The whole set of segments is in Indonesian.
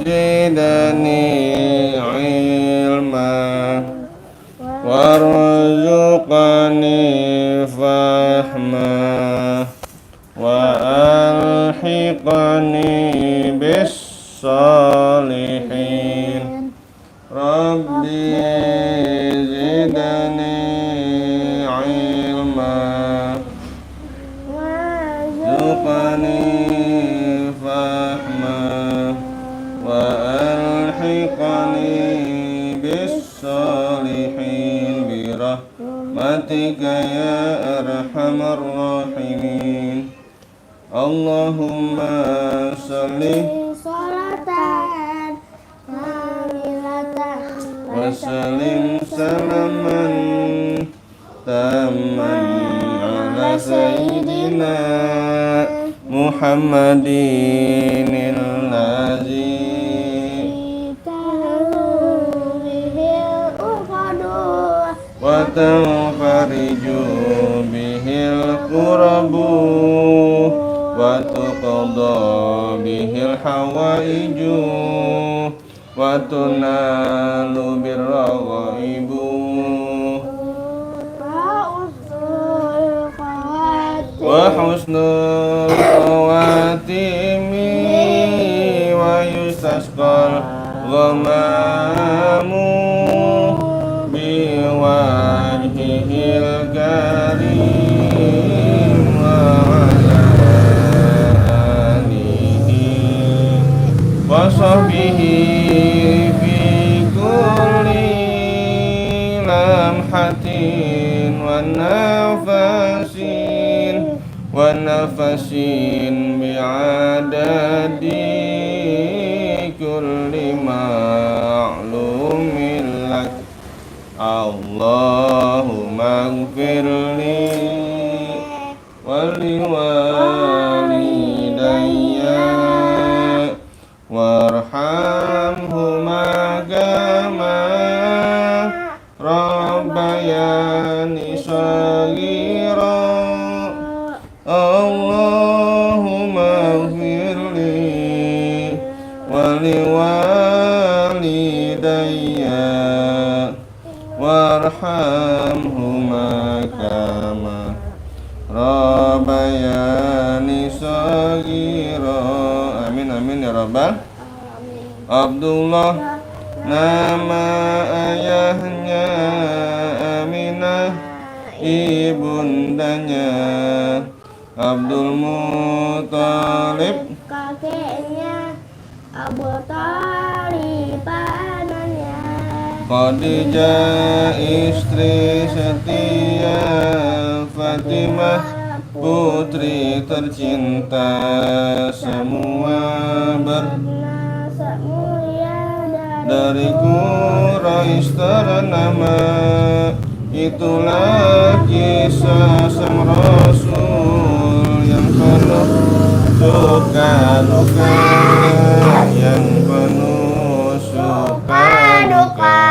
zidni ilma warzuqni fahma wa alhiqni bis salihin. Rabbi zidni ilma warzuqni fahma wa alhiqni bis salihin bi rahmatika ya arhamar rahimin. Allahumma sholli sholatan kamilatan wa sallim salaman tamman ala sayyidina Muhammadin allazi tahu bihil uqadu wa tanfariju bihil qurabu wa tuqadha bihil hawaiju wa tunalu birraghaibu wa husnul khawatimi wa yustasqal ghamamu biwajhihil karim wa ala alihi wa sahbihi fi kulli lamhatin wa nafasin bi'adadi kulli ma'lumin lak. Allahumma gfirli wali walidayya warhamhuma kama rabbayani shaghira. Allahumma gfirli wali walidayya warhamhuma kama rabbayani shaghira. Amin amin ya rabbal. Abdullah nama ayahnya Aminah, ibundanya Abdul Muthalib, kakeknya Abu Thalib, pamannya Khadijah istri setia, Fatimah putri tercinta, semua dari Quraisy ternama. Itulah kisah sang Rasul yang penuh suka duka, yang penuh suka duka.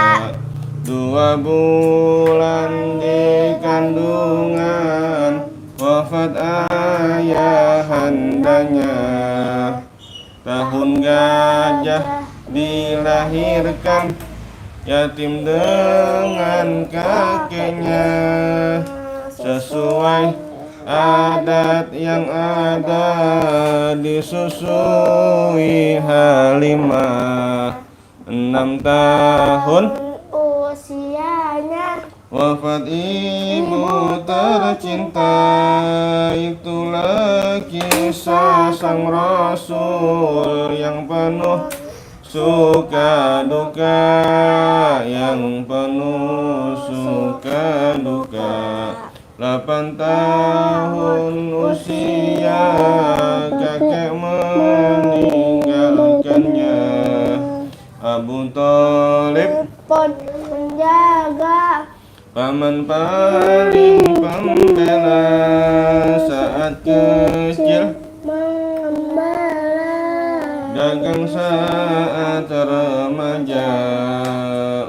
2 bulan di kandungan, wafat ayahandanya. Tahun gajah dilahirkan, yatim dengan kakeknya. Sesuai adat yang ada, disusui Halimah. 6 tahun usianya, wafat ibu tercinta. Itulah kisah sang Rasul yang penuh suka duka, yang penuh suka duka. 8 tahun usia, kakek meninggalkannya. Abu Thalib pun menjaga, paman paling pembela. Saat kecil membela, dagang saat remaja.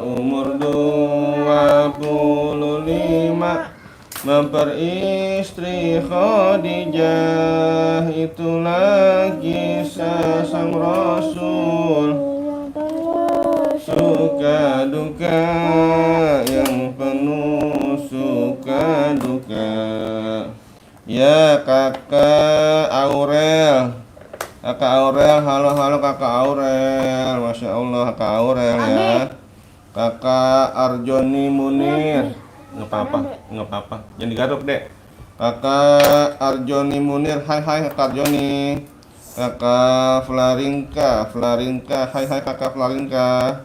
Umur 25 memperistri Khadijah. Itulah kisah sang Rasul, suka duka yang penuh suka duka. Ya kakak Aurel, halo kakak Aurel, masya Allah kakak Aurel ya. Kakak Arjoni Munir, nggak apa-apa, jangan digaruk dek. Kakak Arjoni Munir, hai kakak Arjoni. Kakak Flarinka, hai kakak Flarinka.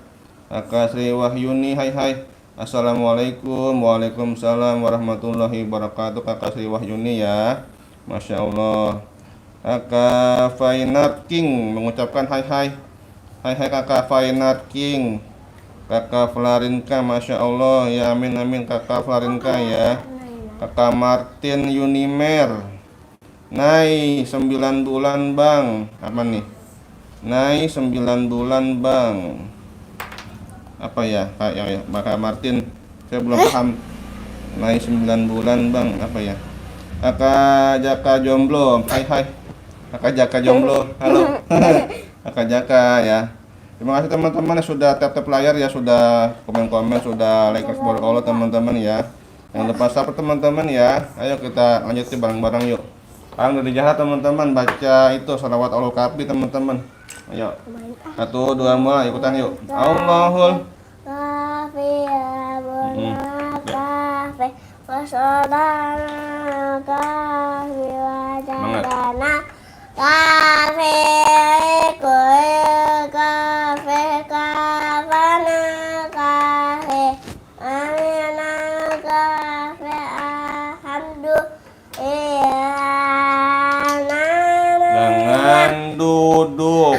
Kakak Sri Wahyuni, hai. Assalamualaikum, waalaikumsalam warahmatullahi wabarakatuh. Kakak Sri Wahyuni ya, masya Allah. Kakak Fainat King mengucapkan hai kakak Fainat King. Kakak Flarinka, masya Allah ya, amin kakak Flarinka ya. Kakak Martin Unimer, Nai 9 bulan bang, apa nih? Nai 9 bulan bang, apa ya kakak Martin, saya belum paham. Nai 9 bulan bang, apa ya? Kakak Jaka Jomblo, hai kakak Jaka Jomblo, halo. Kakak Jaka ya. Terima kasih teman-teman yang sudah tap layar ya, sudah komen-komen, sudah like follow teman-teman ya. Jangan lupa sabar teman-teman ya. Ayo kita lanjutin bareng-bareng yuk. Sekarang dari jahat teman-teman, baca itu salawat Allahul Kafi teman-teman. Ayo 1, 2 mulai, ikutan yuk. Allahul Kafi Kafi Wasodana Kafi Wajadana Kafi Kafi Kafana Kafi Amina Kafi Alhamdu Jangan duduk.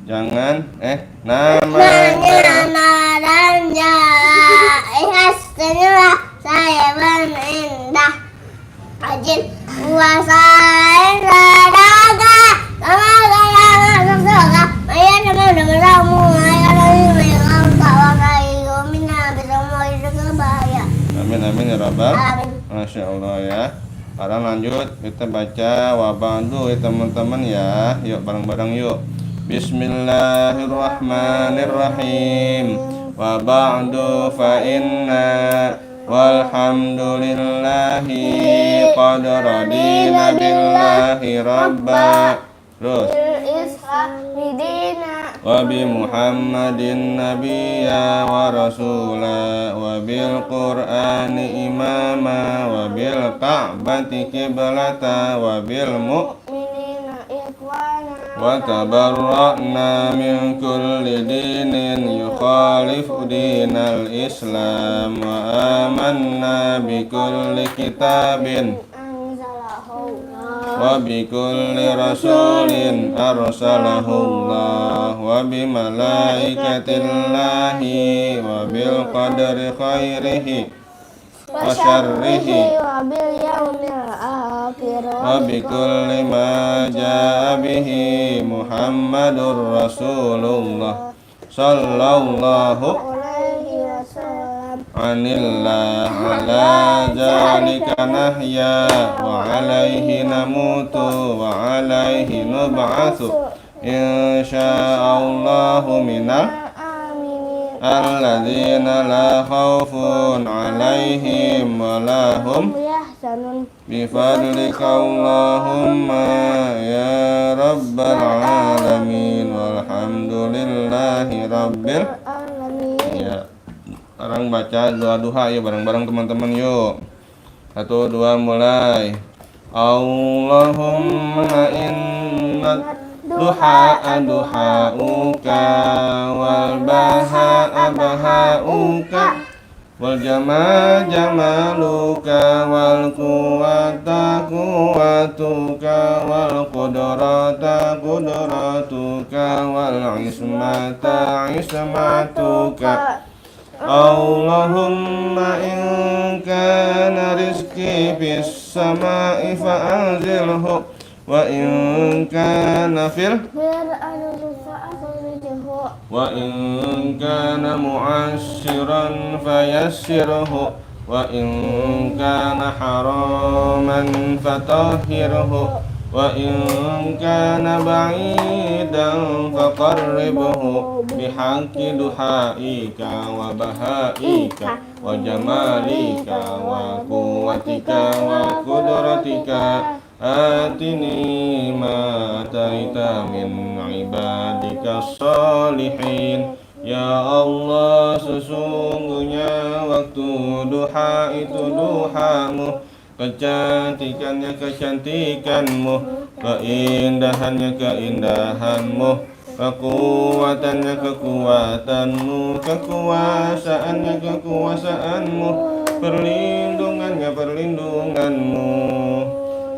Jangan namanya ikhlas senyulah saya berindah rajin puasa daga sama surga ayah nama kamu ayah dari engkau minna bersama itu kebaya. Amin ya Rabbal. Amin. Masya Allah ya. Sekarang lanjut kita baca wabadu ya teman-teman ya. Yuk bareng-bareng yuk. Bismillahirrahmanirrahim. Wa ba'du fa inna walhamdulillahi qad radina billahi rabba. Terus wa bi Muhammadin nabiyya wa rasula wa bil qur'ani imama wa bil ka'bati qiblata wa bil mu'minina ikhwana wa tabarra'na min kulli dinin yukhalifu dinal islam wa amanna bi kulli kitabin wa bi kulli rasulin arsalahullah wa bi malaikatillahi wa bil qadri khairihi wa syarrihi wa bil yaumil akhir wa bi kulli ma jaa bihi Muhammadur Rasulullah sallallahu alaihi wasallam anillah ala zalika nahya wa alaihi namutu wa alaihi nub'atsu insyaallahu minal alladzina la khaufun alaihim wa lahum yahzanun bifadlika Allahumma ya rabbal alamin walhamdulillahi rabbil alamin. Sekarang baca doa duha ya bareng-bareng teman-teman yuk. 1, 2 mulai. Allahumma inna duha duhauka wal baha bahauka wal jamal jamaluka wal quwwata quwwatuka wal qudrata qudratuka wal ismata ismatuka. Allahumma in kana rizqi fis sama'i fa'anzilhu wa in kana wa in kana mu'assiran fayassirhu wa in kana haraman fatahhirhu wa in kana ba'idan faqarribhu bihaqqi duhaika wa bahaika wa jamalika wa quwwatika wa qudratika atini ma taita min ibadika sholihin. Ya Allah, sesungguhnya waktu duha itu duhamu, kecantikannya kecantikanmu, keindahannya keindahanmu, kekuatannya kekuatanmu, kekuasaannya kekuasaanmu, perlindungannya perlindunganmu.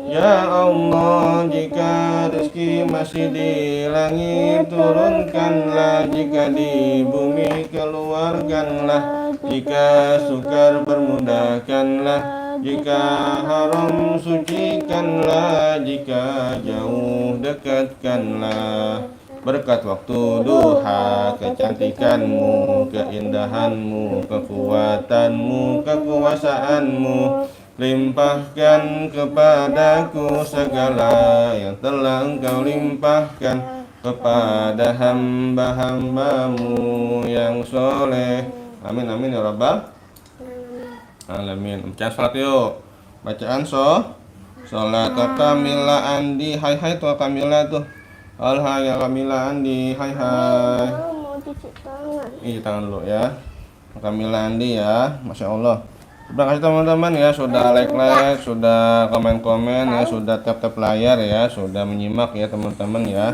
Ya Allah, jika rezeki masih di langit turunkanlah, jika di bumi keluarkanlah, jika sukar permudahkanlah, jika haram sucikanlah, jika jauh dekatkanlah. Berkat waktu duha, kecantikanmu, keindahanmu, kekuatanmu, kekuasaanmu, limpahkan kepadaku segala yang telah Engkau limpahkan kepada hamba-hambamu yang soleh. Amin amin ya rabbal alamin. Bacaan salat yuk. Bacaan salat Kamila Andi. Hai hai tuh Kamila tuh. Hai Kamila Andi. Hai hai. Iya tangan dulu ya. Kamila Andi ya. Masya Allah. Terima kasih teman-teman ya, sudah like, sudah komen-komen ya, sudah tap layar ya, sudah menyimak ya teman-teman ya.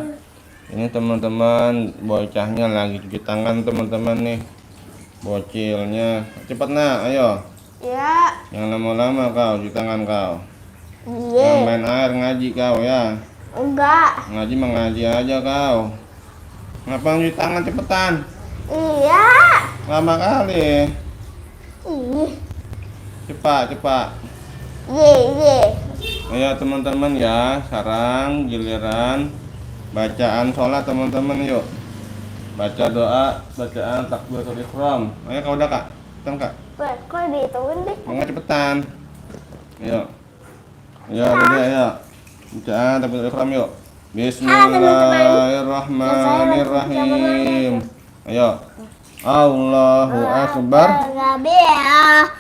Ini teman-teman bocahnya lagi cuci tangan teman-teman nih, bocilnya. Cepat nak, ayo. Ya. Jangan lama-lama kau cuci tangan kau. Iya. Jangan main air ngaji kau ya. Enggak. Ngaji mengaji aja kau. Ngapa cuci tangan cepetan? Iya. Lama kali. Ih. Cepat. Ye. Ayo teman-teman ya, sekarang giliran bacaan sholat teman-teman yuk. Baca doa, bacaan takbiratul ihram. Ayo kau udah kak, cepetan kak. Kok dihitungin deh? Enggak cepetan. Ayo. Ayo. Bacaan takbiratul ihram yuk. Bismillahirrahmanirrahim. Ayo. Allahu Akbar.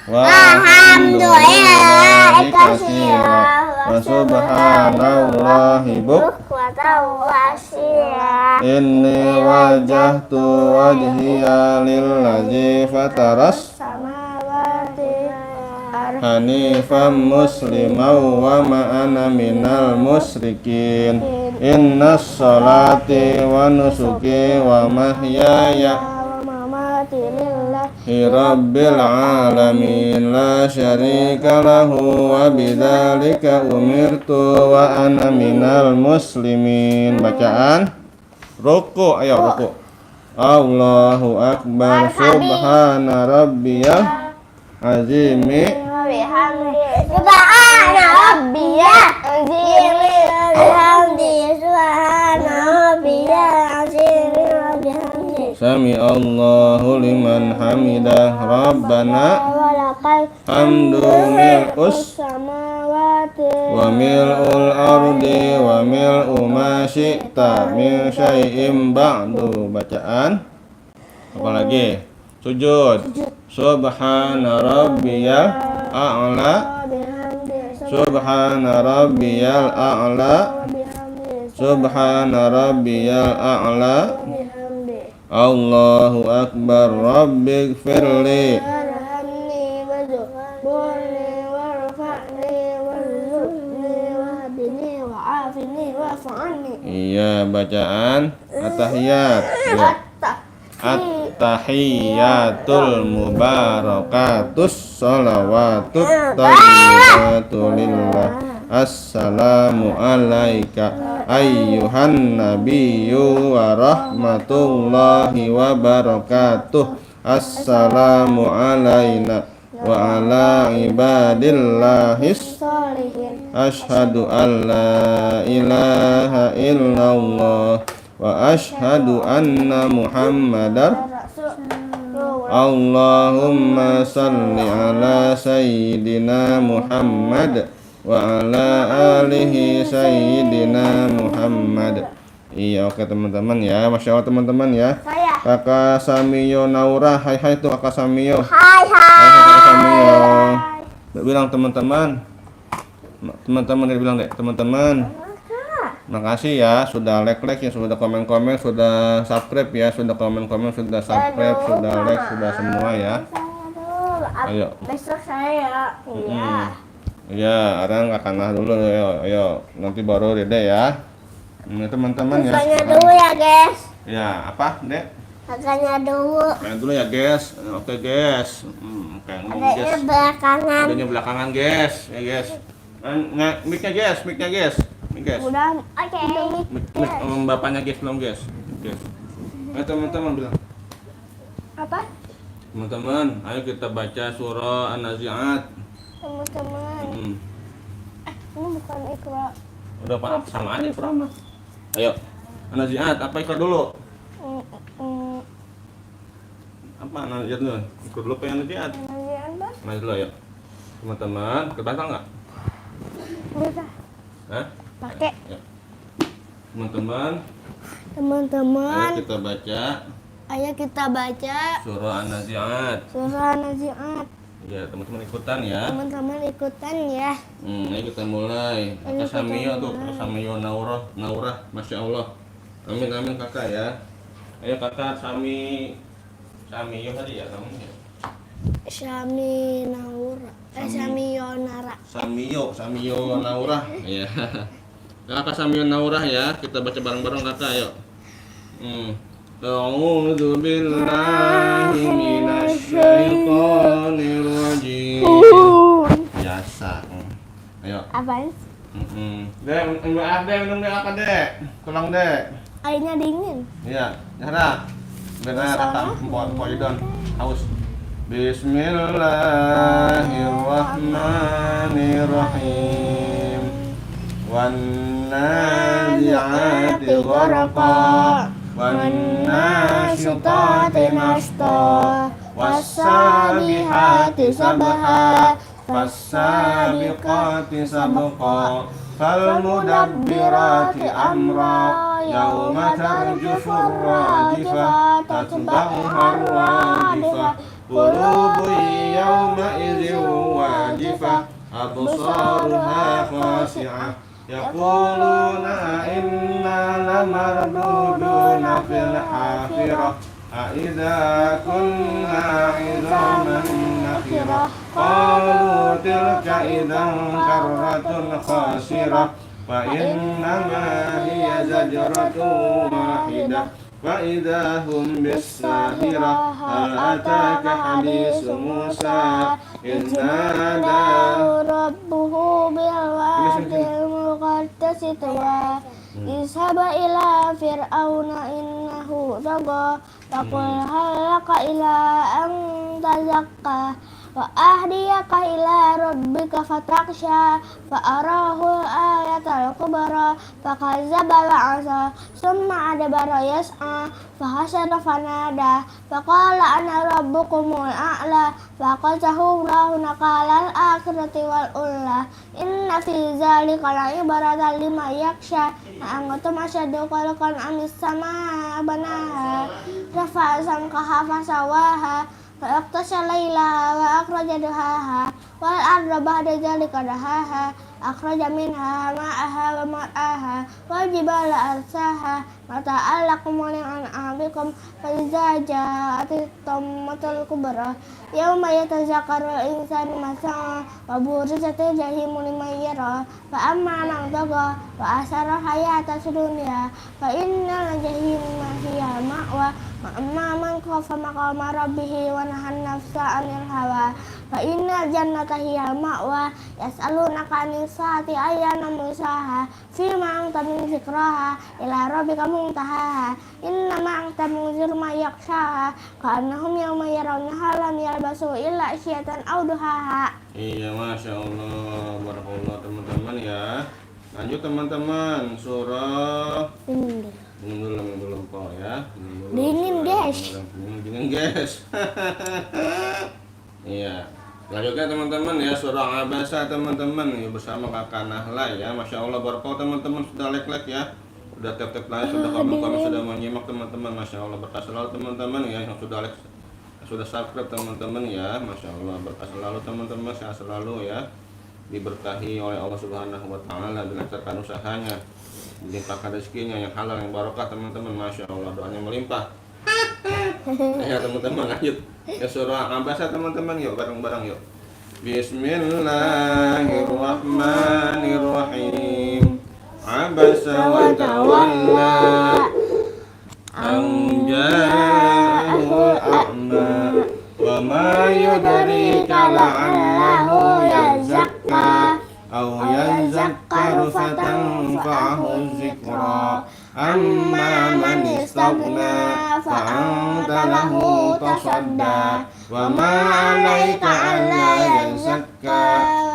Walhamdulillahi katsira wa subhanallahi bukratan wa asila. Inni wajjahtu wajhiya lillazi fataras samawati hanifan musliman wa ma ana minal musyrikin. Innas salati wa nusuki wa mahyaya Rabbil alamin la syarika lahu wa bidzalika umirtu wa ana minal muslimin. Bacaan ruku, ayo ruku. Allahu akbar subhana rabbiyal azimi subhana rabbiyal azimi subhana rabbiyal azimi Sami Allahu liman hamidah Rabbana hamdu mil'us wa mil'ul ardi wa mil'u ma syi'ta min syai'im ba'du. Bacaan apa lagi? Sujud. Subhana rabbiyal a'la subhana rabbiyal a'la subhana rabbiyal a'la. Allahu akbar. Rabbighfirli. warhamni wajburni warfa'ni warzuqni wahdini wa'afini wa'fu'anni. Iya, bacaan at-tahiyat. Ya. At-tahiyatul mubarakatus sholawatut thayyibatu lillah. Assalamu alaika ayyuhan nabiyyu wa rahmatullahi wa barakatuh. Assalamu alaina wa ala ibadillahis Sholihin. Ashhadu an la ilaha illallah wa ashhadu anna Muhammadar Allahumma salli ala sayyidina Muhammad wa ala alihi sayyidina Muhammad. Iya, oke teman-teman ya. Masya Allah teman-teman ya. Saya. Kakak Samiyo Naura, hai hai tuh kakak Samiyo. Hai Hai kakak Samiyo. hai. Bilang teman-teman. Teman-teman dia bilang deh, teman-teman. Makasih ya sudah like ya, sudah komen-komen, sudah subscribe ya, sudah komen-komen, sudah subscribe, sudah like, sudah semua ya. Ayo. Besok saya. Iya. Iya, Arang kakak dulu ayo. Nanti baru Dede ya. Ini teman-teman ya. Kakaknya dulu ya guys. Ya, apa, Dek? Kakaknya dulu. Kakak dulu ya, guys. Oke, guys. Oke, Adanya guys. belakangan. Adanya belakangan, guys. Ya, guys. Mic-nya, guys. Mic-nya, guys. Mic, guys. Udah. Oke. Mic bapaknya, guys, belum, guys. Guys. Ayo teman-teman bilang. Apa? Teman-teman, ayo kita baca surah An-Nazi'at. Teman-teman. Ini bukan Iqra. Udah paham sama aja surah mah. Ayo. An-Nazi'at, apa ikut dulu? Apa An-Nazi'at dulu? Ikut dulu ke An-Nazi'at. Apa? Nah dulu ayo. Teman-teman, kebatal nggak? Bisa. Hah? Pakai. Ya. Teman-teman, Teman-teman. ayo kita baca Ayo kita baca surah An-Nazi'at. surah Nazi'at. Ya, teman-teman ikutan ya. Teman-teman ikutan ya. Ayo kita mulai. Kakak Samiyo tuh, Kakak Samiyo Naurah, Masya Allah. Amin amin kakak ya. Ayo kakak Samiyo tadi ya kamu ya. Syami Naura. Syami Yonara. Samiyo Naurah. Iya. Kakak Samiyo Naurah ya. Kita baca bareng-bareng kakak ayo. A'udzu billahi minasy syaithanir rajim. Biasa. Ayo. Apaan? Dek, minum dek kakak dek. Tolong dek. Airnya dingin. Iya, Zahra. Benar kata Mpok Idon. Haus. Bismillahirrahmanirrahim. Wan nazi'ati gharqa. Wan nasyitati nashta. Was-sabihati sabha. Was-sabiqati sabqa. فالمدبرات أمرا يوم ترجف الراجفة تتبعها الرادفة قلوب يومئذ واجفة أبصارها خاشعة يقولون إنا لمردودون في الحافرة أإذا كنا عظاما نخرة قالوا تلك إذا كرة خاسرة فإنما هي زجرة واحدة فإذا هم بالساهرة هل أتاك حديث موسى إذ ناداه ربه بالوادي المقدس طوى اذهب إلى فرعون إنه طغى فقل هل لك إلى أن تزكى وأهديك إلى ربك فتخشى فأراه الآية الكبرى فكذب وعصى ثم أدبر يسعى فحشر فنادى فقال أنا ربكم الأعلى فأخذه الله نكال الآخرة والأولى إن في ذلك لعبرة لمن يخشى أأنتم أشد خلقا أم السماء بناها رفع سمكها فسواها فأغطش ليلها وأخرج ضحاها والأرض بعد ذلك دحاها أخرج منها ماءها ومرعاها والجبال أرساها متاعا لكم ولأنعامكم فإذا جاءت الطامة الكبرى يوم يتذكر الإنسان ما سعى وبرزت الجحيم لمن يرى فأما من طغى وآثر الحياة الدنيا فإن الجحيم هي المأوى وأما من خاف مقام ربه ونهى النفس عن الهوى فإن الجنة هي المأوى يسألونك عن الساعة أيان مرساها فيما أنت من ذكراها إلى ربك منتهاها إنما أنت منذر من يخشاها كأنهم يوم يرونها لم يلبسوا إلا عشية أو ضحاها. Iya, Masya Allah, barakallah teman-teman ya. Lanjut teman-teman, surah minum dulu empok ya. Dingin guys. Dingin guys. Iya. Selanjutnya teman-teman ya, surah Abasa teman-teman ya, bersama kakak Nahla ya. Masya Allah, barakallah teman-teman, sudah like ya. Sudah tap-tap like, sudah komen-komen, sudah menyimak teman-teman. Masya Allah, berkah selalu teman-teman ya yang sudah like, sudah subscribe teman-teman ya. Masya Allah, berkah selalu teman-teman, sehat selalu ya, diberkahi oleh Allah Subhanahu wa Ta'ala, dilancarkan usahanya, dilimpahkan rezekinya yang halal yang barokah teman-teman. Masya Allah, doanya melimpah. Ya teman-teman, lanjut ke surah Abasa teman-teman, yuk bareng-bareng yuk. Bismillahirrahmanirrahim. Abasa wa tawalla an ja'ahul a'ma wa ma yudrika la'allahu yazakka aw yazakkaru fatanfa'ahu dzikra amma man istaghna fa'anta lahu tasadda wa ma 'alaika 'alla yazakka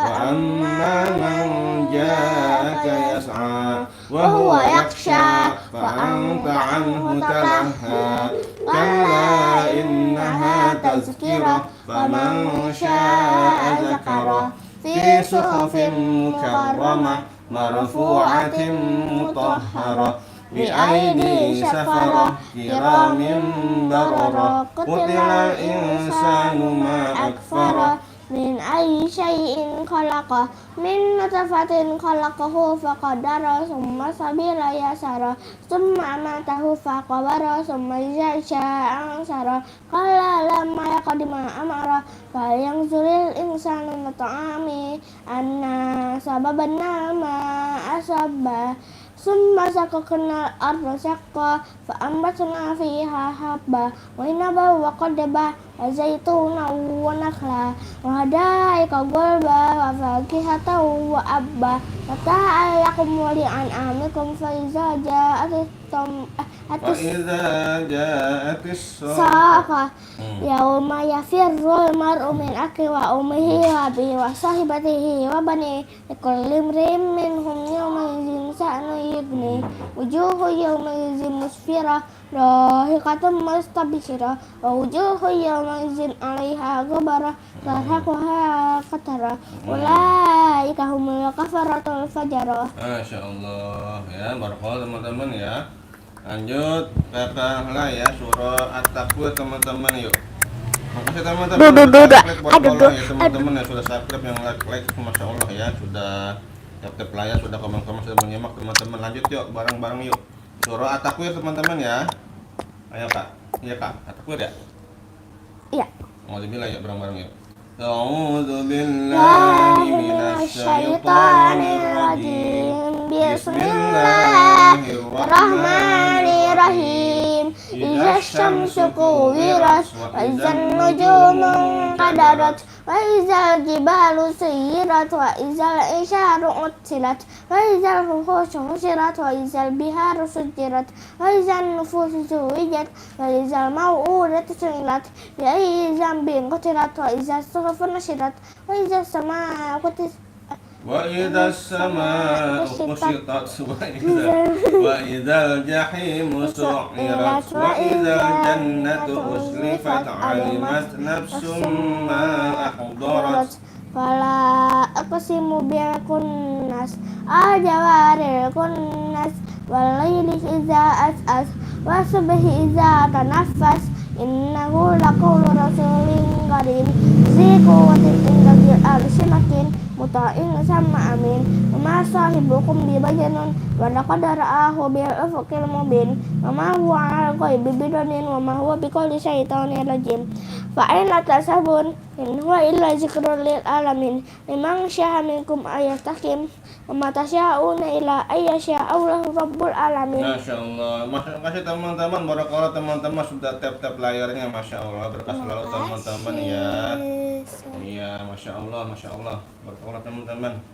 wa amma man ja'aka yas'a wa huwa yakhsha fa'anta 'anhu talaha kalla innaha tazkirah faman syaa'a dzakara fi suhufin mukarramah marfu'atin mutahharah bi'aidi safarah kiramin bararah qutilal insanu ma akfarah min ayyi syai'in khalaqah min nutfatin khalaqahu faqaddara summa sabila yasara summa amatahu faqabara summa ja'sha ansara qala lamma yaqdima amara falyanzuril insanu mat'ami anna sababna ma asabba summa sakakna arda sakka fa'ambatna fiha habba wa inaba wa qadba wa zaituna wa nakhla wa hadaika gulba wa fakihata wa abba mata'al lakum wa li'an'amikum fa iza ja'atis saqa yauma yafirrul mar'u min akhi wa ummihi wa abihi wa sahibatihi wa bani likulli imrin minhum yawma idzin sha'nun yughni wujuhu yawma idzin musfirah dahiqatun mustabshirah wa wujuhu yawma idzin 'alaiha ghabarah tarhaquha qatara ulaika humul kafaratul fajarah. Masya Allah ya, barakallah teman-teman ya. Lanjut kakak lah ya, surah At-Takwir teman-teman yuk. Makasih teman-teman ya, teman-teman yang sudah subscribe, yang like Masya Allah ya, sudah tap lah ya, sudah komen-komen, sudah menyimak teman-teman. Lanjut yuk bareng-bareng yuk, surah At-Takwir teman-teman ya. Ayo kak, iya kak, At-Takwir ya. Iya. Alhamdulillah ya, bareng-bareng yuk. A'udzu billahi minasy syaithanir rajim. Bismillahirrahmanirrahim. Idza syamsu kuwirat wa idzan nujumu qadarat wa idzal jibalu suyirat wa idzal isyaru utilat wa idzal ruhushu husirat wa idzal biharu sujirat wa idzan nufusu zuwijat wa idzal mau'udatu su'ilat bi ayyi dzambin qutilat wa idzal suhufu nushirat wa idzal samaa'u وإذا السماء كشطت وإذا الجحيم سعرت وإذا الجنة أزلفت علمت نفس ما أحضرت فلا أقسم بالكنس الجوار الكنس والليل إذا أسأس والصبح إذا تنفس innahu laqawlu rasulin karim zi quwwatin inda dzil arsyil makin muta'in sama amin wa ma sahibukum bi majnun wa laqad ra'ahu bil ufuqil mubin wa ma huwa 'alal ghaibi bidanin wa ma huwa biqauli syaithanir rajim fa aina tasabun in huwa illa dzikrun lil alamin liman syaa minkum ayastaqim wa ma tasyauna illa ayyasha Allahu rabbul alamin. Masya Allah, Masya kasih teman-teman, barakallah teman-teman sudah tap-tap layarnya, Masya Allah, berkah selalu teman-teman ya. Iya, Masya Allah, barakallah teman-teman.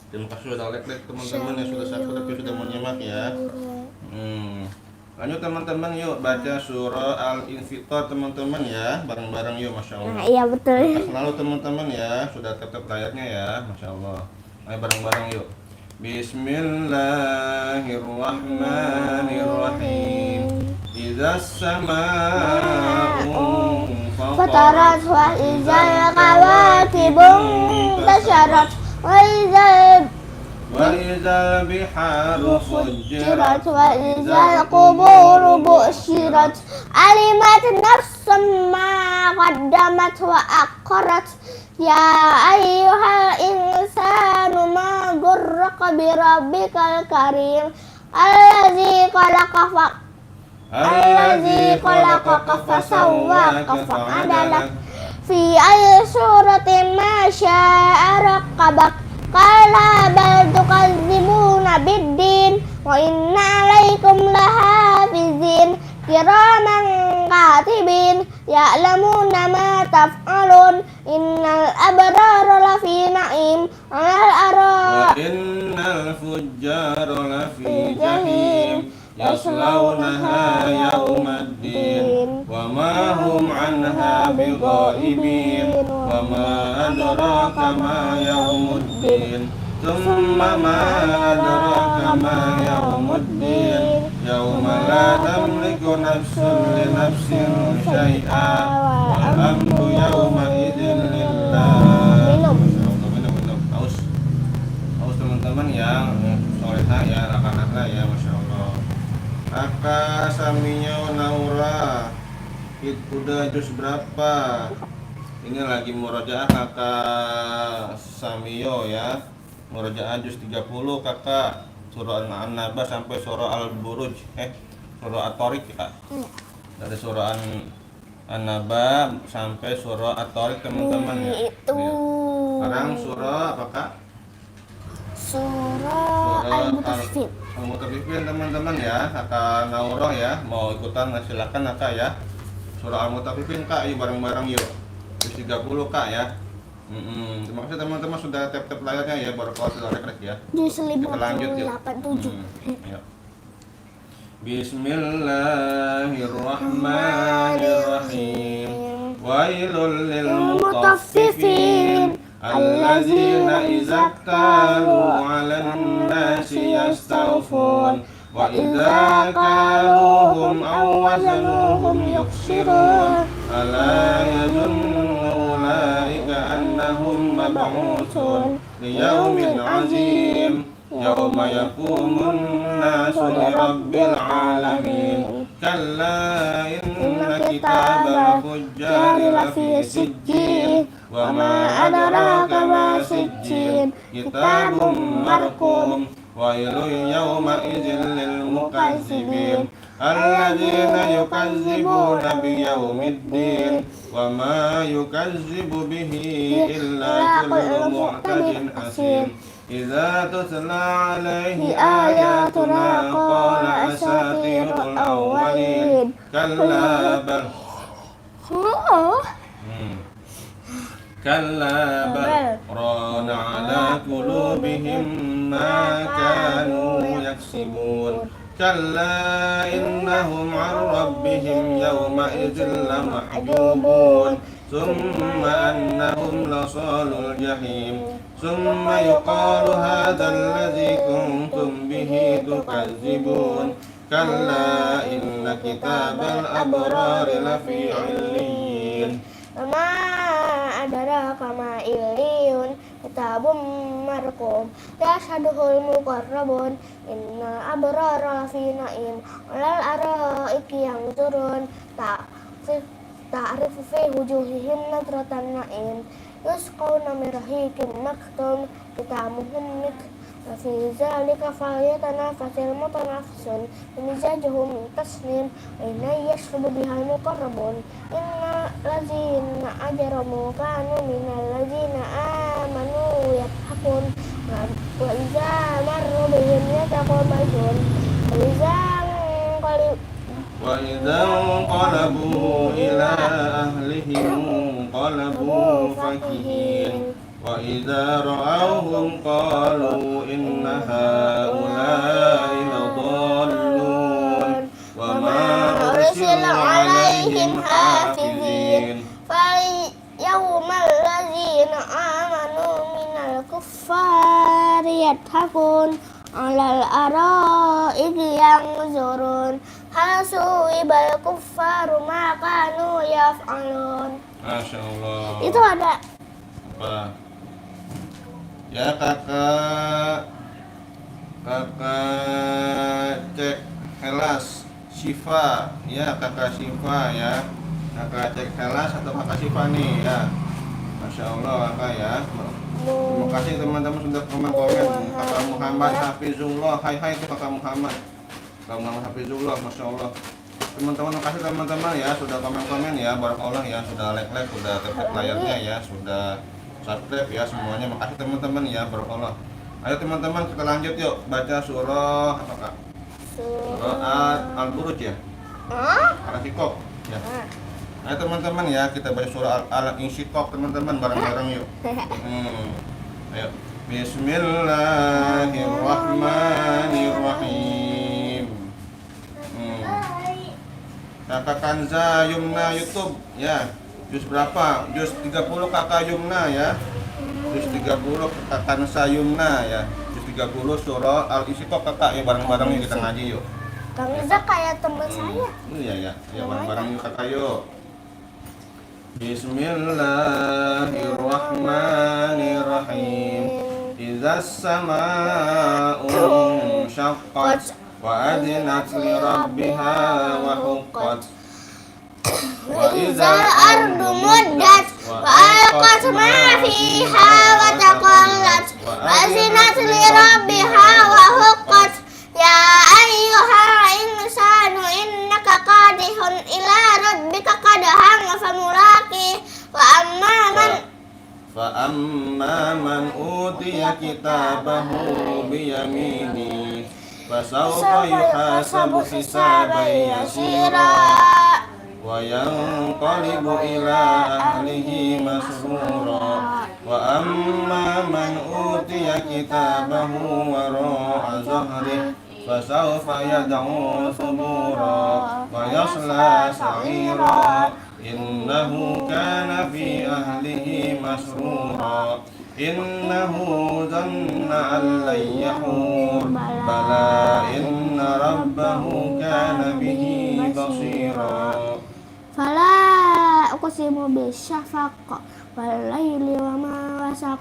Terima kasih sudah like teman-teman yang sudah subscribe, sudah menyimak ya. Lanjut teman-teman, yuk baca surah Al-Infitor teman-teman ya, bareng-bareng yuk, Masya Allah. Nah, iya betul. Berkah selalu teman-teman ya, sudah tap-tap layarnya ya, Masya Allah. Ayo bareng-bareng yuk. Bismillahirrahmanirrahim. Idzas samaa'u fatarat wa idzal kawakibun tasyarat wa idzal biharu fujjirat fujjirat wa idzal quburu bu'syirat alimat nafsum ma qaddamat wa akhkharat ya ayyuhal insanu ma ghurraka bi rabbikal karim allazi khalaqaka fasawwaka fa'adalak fi ayyi suratin ma syaa rakkabak qala bal tukadzibuna biddin wa inna 'alaikum lahafizin kiraman katibin ya'lamuna ma taf'alun innal abrara lafi na'im wa innal fujjara lafi jahim yaslawnaha yawmaddin wa ma hum 'anha bighaibin wa ma adraka ma yawmuddin thumma ma adraka ma yawmuddin yawma la tamliku nafsun li nafsin syai'a wal amru yawma idzin lillah. Minum. Haus teman-teman yang solehah ya, anak-anak ya, Masya Allah. Kakak Samio Naura udah juz berapa? Ini lagi murojaah kakak Samio ya, murojaah juz 30 kakak, surah An-Naba sampai surah Al-Buruj, surah At-Tariq kak. Dari surah An-Naba sampai surah At-Tariq teman-teman ya. Sekarang surah apa kak? Surah Al-Mutaffifin teman-teman ya, kakak Naura ya, mau ikutan silakan kakak ya. Surah Al-Mutaffifin kak, yuk bareng-bareng yuk. Juz 30 kak ya. Terima kasih teman-teman sudah tap-tap layarnya ya, barakallahu sudah like ya. Juz Kita lanjut yuk. 58:7. Bismillahirrahmanirrahim. Wailul lil mutaffifin allazina idza qalu 'alan nasi yastawfun wa idza kaluhum aw wazanuhum yukhsirun ala yazunnu ulaika annahum mab'utsun liyaumin 'azim yawma yaqumun nasu lirabbil alamin kalla inna kitabal fujjari lafi sijjin wa ma adraka ma sijjin kitabun marqum wailun yawma idzin lil mukazzibin alladzina yukazzibuna biyaumiddin wa ma yukazzibu bihi illa kullu mu'tadin asim idza tutla alaihi ayatuna qala asatirul awwalin kalla bal rana ala qulubihim ma kanu yaksibun kalla innahum an rabbihim yawma idzin lamahjubun thumma annahum lasalul jahim ثم يقال هذا الذي كنتم به تكذبون كلا إن كتاب الأبرار لفي عليين وما أدراك ما عليون كتاب مرقوم يشهده المقربون إن الأبرار لفي نعيم على الأرائك ينظرون تعرف في وجوههم نضرة النعيم يسقون من رحيق مختوم ختامهم مسك وفي ذلك فليتنافس المتنافسون ومزاجه من تسنيم عينا يشرب بها المقربون إن الذين أجرموا كانوا من الذين آمنوا يضحكون وإذا مروا بهم يتغامزون وإذا انقلبوا إلى أهلهم انقلبوا فكهين وإذا رأوهم قالوا إن هؤلاء لضالون وما أرسلوا عليهم حافظين فاليوم الذين آمنوا من الكفار يضحكون على الأرائك ينظرون هل ثوب الكفار ما كانوا يفعلون. Masya Allah. Itu ada apa? Ya kakak cek Helas Syifa ya, kakak Syifa ya, kakak cek Helas atau kakak Syifa nih ya. Masya Allah kakak ya. Terima kasih teman-teman sudah komen. Kakak Muhammad Hafizullah, hai itu kakak Muhammad. Kakak Muhammad Hafizullah, Masya Allah. Teman-teman, makasih teman-teman ya sudah komen-komen ya, barakallah ya, sudah like, sudah tap layarnya ya, sudah subscribe ya semuanya. Makasih teman-teman ya, barakallah. Ayo teman-teman kita lanjut yuk baca surah apa kak? Surah Al-Buruj ya. Al-Insyiqaq ya. Ayo teman-teman ya kita baca surah Al-Insyiqaq teman-teman bareng-bareng yuk. Ayo. Bismillahirrahmanirrahim. Kakak Kanza Yumna YouTube ya. Juz berapa? Juz 30 kakak Yumna ya. Juz 30 kakak Kanza Yumna ya. Juz 30 surah Al-Insyiqaq kakak ya, bareng-bareng yuk kita ngaji yuk. Kang Iza kayak teman saya. Iya ya. Ya bareng-bareng yuk kakak yuk. Bismillahirrahmanirrahim. Idzas samaa'u syaqqat wa adnat li rabbiha wa huqqat wa idzal ardu muddat wa alqat ma fiha wa taqallat wa adnat li rabbiha wa huqqat ya ayyuhal insanu innaka qadihun ila rabbika qadhan famulaqih fa amma man utiya kitabahu biyaminihi fasawfa yuhasabu hisaban yasira wa yanqalibu ila ahlihi masrura wa amma man utiya kitabahu wara'a zahrihi fasawfa yad'u thubura wa yasla sa'ira innahu kana fi ahlihi masrura innahu dhanna an lan yahur bala inna rabbahu kana bihi basira. Fala uqsimu bisyafaq wal laili wa ma wasaq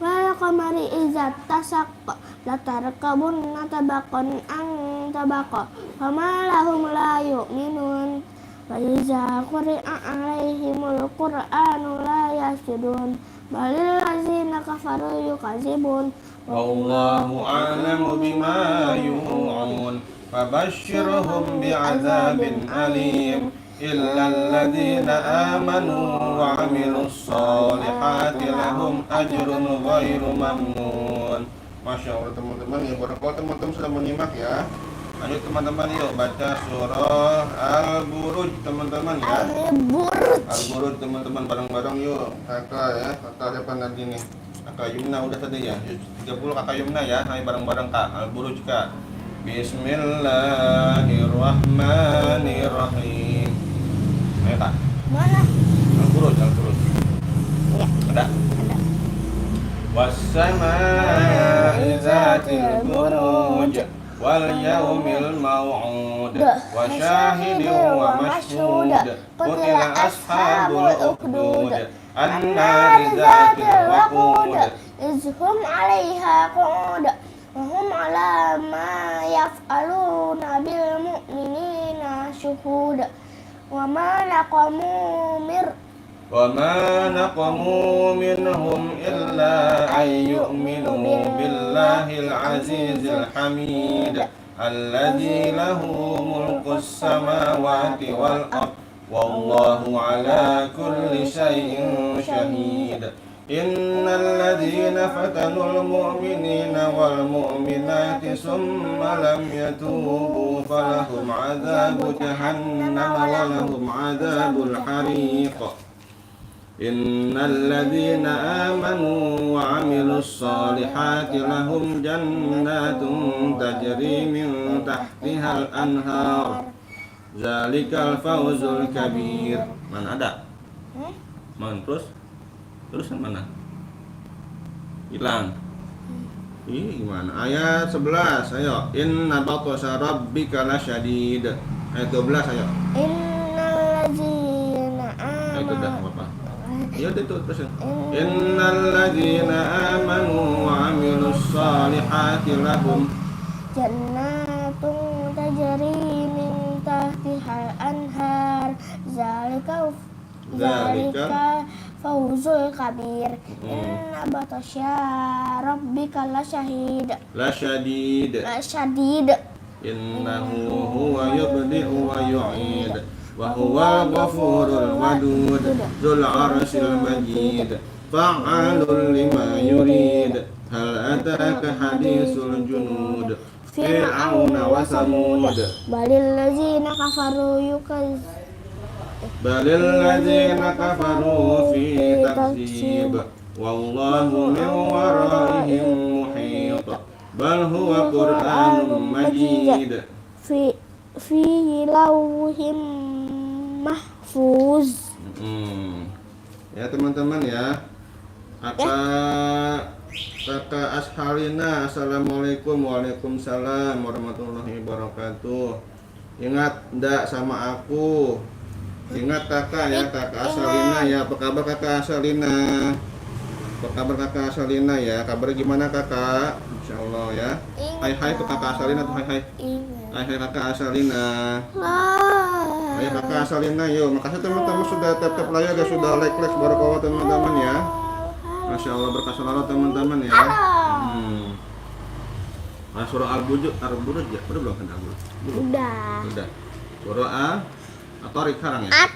wal qamari idza tasaq la tarkabunna tabaqan an tabaqa fama lahum la yu'minun wa idza quri'a 'alaihimul qur'anu la yasjudun balil ladzina kafaru yukadzibun wallahu a'lamu bima yu'un fabashshirhum bi'adzabin alim illa alladhina amanu wa 'amilus solihati lahum ajrun ghairu mamnun. Masya Allah teman-teman ya, barakallah teman-teman sudah menyimak ya. Lanjut teman-teman yuk baca surah Al-Buruj teman-teman ya. Al-Buruj teman-teman bareng-bareng yuk. Kakak ya, kakak siapa nanti nih? Kakak Yumna udah tadi ya. 30 kakak Yumna ya. Ayo bareng-bareng kak. Al-Buruj kak. Bismillahirrahmanirrahim. Ayo kak. Mana? Al-Buruj. Ya. Ada? Ada. Was-samaa'i dzatil buruj wal yaumil maw'ud wa syahidin wa mashhud qutila ashabul ukhdud annari dzatil waqud izhum 'alaiha qu'ud wa hum 'ala ma yaf'aluna bil mu'minina syuhud wa ma naqamu mir وما نقموا منهم إلا أن يؤمنوا بالله العزيز الحميد الذي له ملك السماوات والأرض والله على كل شيء شهيد إن الذين فتنوا المؤمنين والمؤمنات ثم لم يتوبوا فلهم عذاب جهنم ولهم عذاب الحريق إن الذين آمنوا وعملوا الصالحات لهم جنات تجري من تحتها الأنهار ذلك الفوز الكبير. Mana ada? Mana terus yang mana? Hilang. Ih, gimana? Ayat 11, ayo. Inna batasya rabbika lasyadid. Ayat 12, ayo. Innal ladzina Ayat itu dah amanu apa? Iya itu terus ya. Innal ladzina amanu wa 'amilus shalihati lahum jannatun tajri min tahtihal anhar zalika fawzul kabir. Inna batasya rabbika lasyadid innahu huwa yubdi'u wa yu'id wa huwa ghafurul wadud dzul arsyil majid fa'alul lima yurid hal ataka hadisul junud fir'auna wa samud balil ladzina kafaru fi takdzib wallahu min waraihim muhit bal huwa qur'anun majid fi lauhim mahfuz. Ya teman-teman ya. Kakak Ashalina, assalamualaikum. Waalaikumsalam warahmatullahi wabarakatuh. Ingat ndak sama aku? Ingat kakak ya, kakak Ashalina ya. Apa kabar kakak Ashalina? Apa kabar kakak Ashalina ya? Kabar gimana kakak? Insyaallah ya. Hai hai ke kakak Ashalina tuh, hai hai. Hai hai kakak Ashalina. Ayo kakak Ashalina yuk. Makasih teman-teman sudah tap-tap layar ya, sudah like barakallah teman-teman ya. Masya Allah berkah selalu teman-teman ya. Surah Al-Buruj ya, udah belum kan Al-Buruj? Udah. Surah At-Tariq sekarang ya. Ayo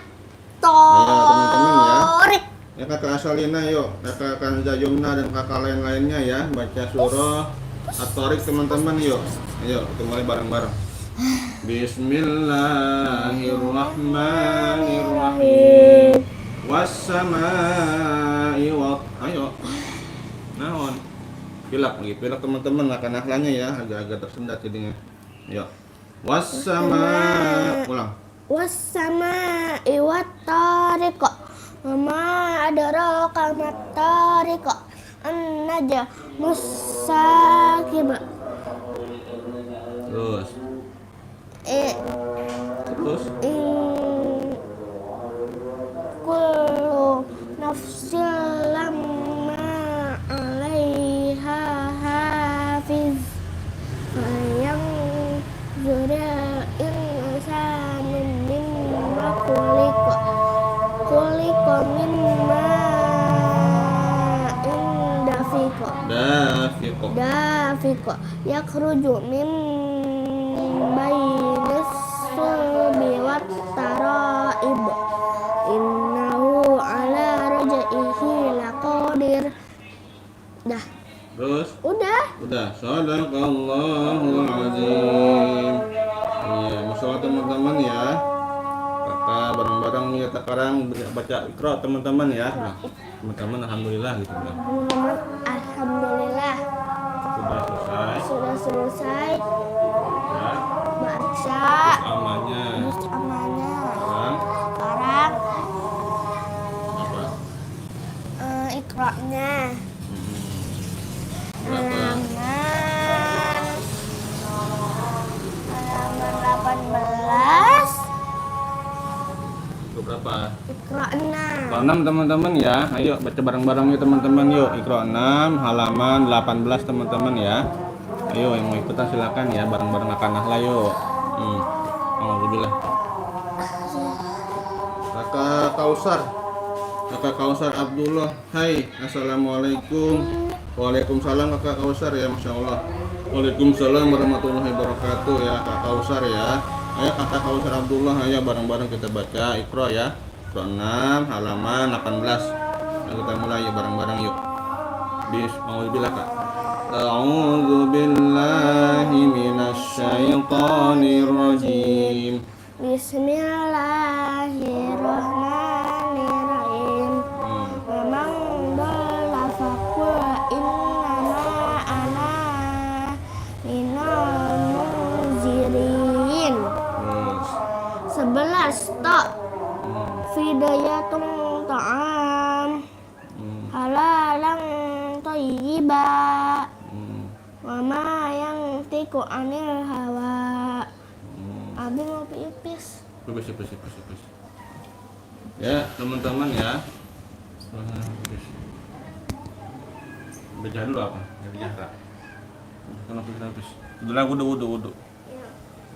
teman-teman ya. Ya kakak Ashalina yuk, kakak Kanza Yumna dan kakak lain-lainnya ya, baca surah At-Tariq teman-teman yuk. Ayo kita mulai bareng-bareng. Bismillahirrahmanirrahim. Wassama'i wa ayo. Naon? Pilak teman-teman akan akhlaknya ya, agak-agak tersendat jadinya. Ayo. Ulang. Wassama'i wat-tariq. Ma adraka mat-tariq. An-najmus saqib. Terus. Kullu nafsin lamma 'alaiha hafiz fayanzuril insanu mimma khuliqa mimma dafiq yakhruju min bainis sulbi wat taraib innahu ala raj'ihi laqadir. Dah. Terus? Udah. Shadaqallahul azim. Iya, masalah teman-teman ya. Kakak bareng-bareng ya sekarang baca Iqra teman-teman ya. Nah, teman-teman alhamdulillah gitu kan. Alhamdulillah. Sudah selesai. Ya. Baca. Amannya. Sekarang apa? Iqra-nya. Berapa? Halaman 18. Berapa? Iqra 6. Iqra 6 teman-teman ya. Ayo baca bareng-bareng ya teman-teman yuk. Iqra 6 halaman 18 teman-teman ya. Ayo yang mau ikutan silakan ya, bareng-bareng akan nahla yuk. Alhamdulillah. Kakak Kausar. Kakak Kausar Abdullah. Hai, assalamualaikum. Waalaikumsalam Kakak Kausar ya, masya Allah. Waalaikumsalam warahmatullahi wabarakatuh ya Kak Kausar ya. Ayo Kakak Kausar Abdullah, ayo bareng-bareng kita baca Iqra ya. Iqra 6 halaman 18. Ayo kita mulai ya bareng-bareng yuk. Bismillah Kak. A'udzu billahi minasy syaithanir rajim. Bismillahirrahmanirrahim. Memang dhalla faqul innama ana minal munzirin. 11 tok fidayatun ta'am halalan thayyiba wa ma yantiqu anil hawa. Abi mau pipis. Pipis. Ya, teman-teman ya. Bedah dulu apa? Bedah. Kenapa pipis? Udah wudu.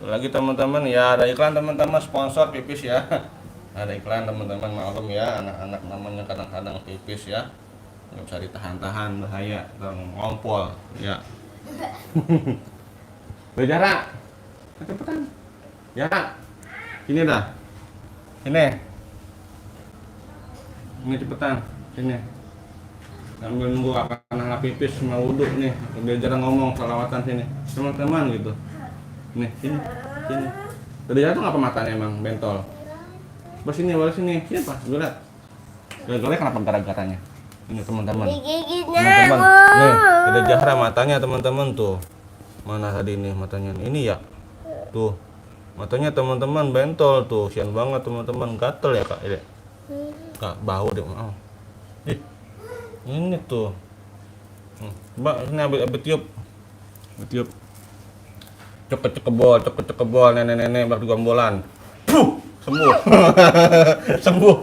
Lagi teman-teman ya, ada iklan teman-teman, sponsor pipis ya. Ada iklan teman-teman, maklum ya, anak-anak namanya kadang-kadang pipis ya. Nggak bisa ditahan-tahan, bahaya, ngompol ya. Berjarak. Cepetan. Ya, ini dah. Ini cepetan. Sini. Sambil nunggu akan pipis sama wudhu nih. Udah jarang ngomong salawatan sini. Teman-teman gitu. Nih, sini. Tadi jatuh ngapa matanya emang bentol? Bawa sini. Siapa? Gue liat. Gara-gara kenapa gara-garanya? Ini teman-teman. Teman-teman. Nih, ada Jahra matanya teman-teman tuh. Mana tadi nih matanya? Ini ya. Tuh. Matanya teman-teman bentol tuh. Sian banget teman-teman. Gatel ya Kak. Kak bau deh. Ini tuh. Mbak, ini ambil tiup. Cekebol, nenek-nenek bak gombolan. Sembuh. Sembuh.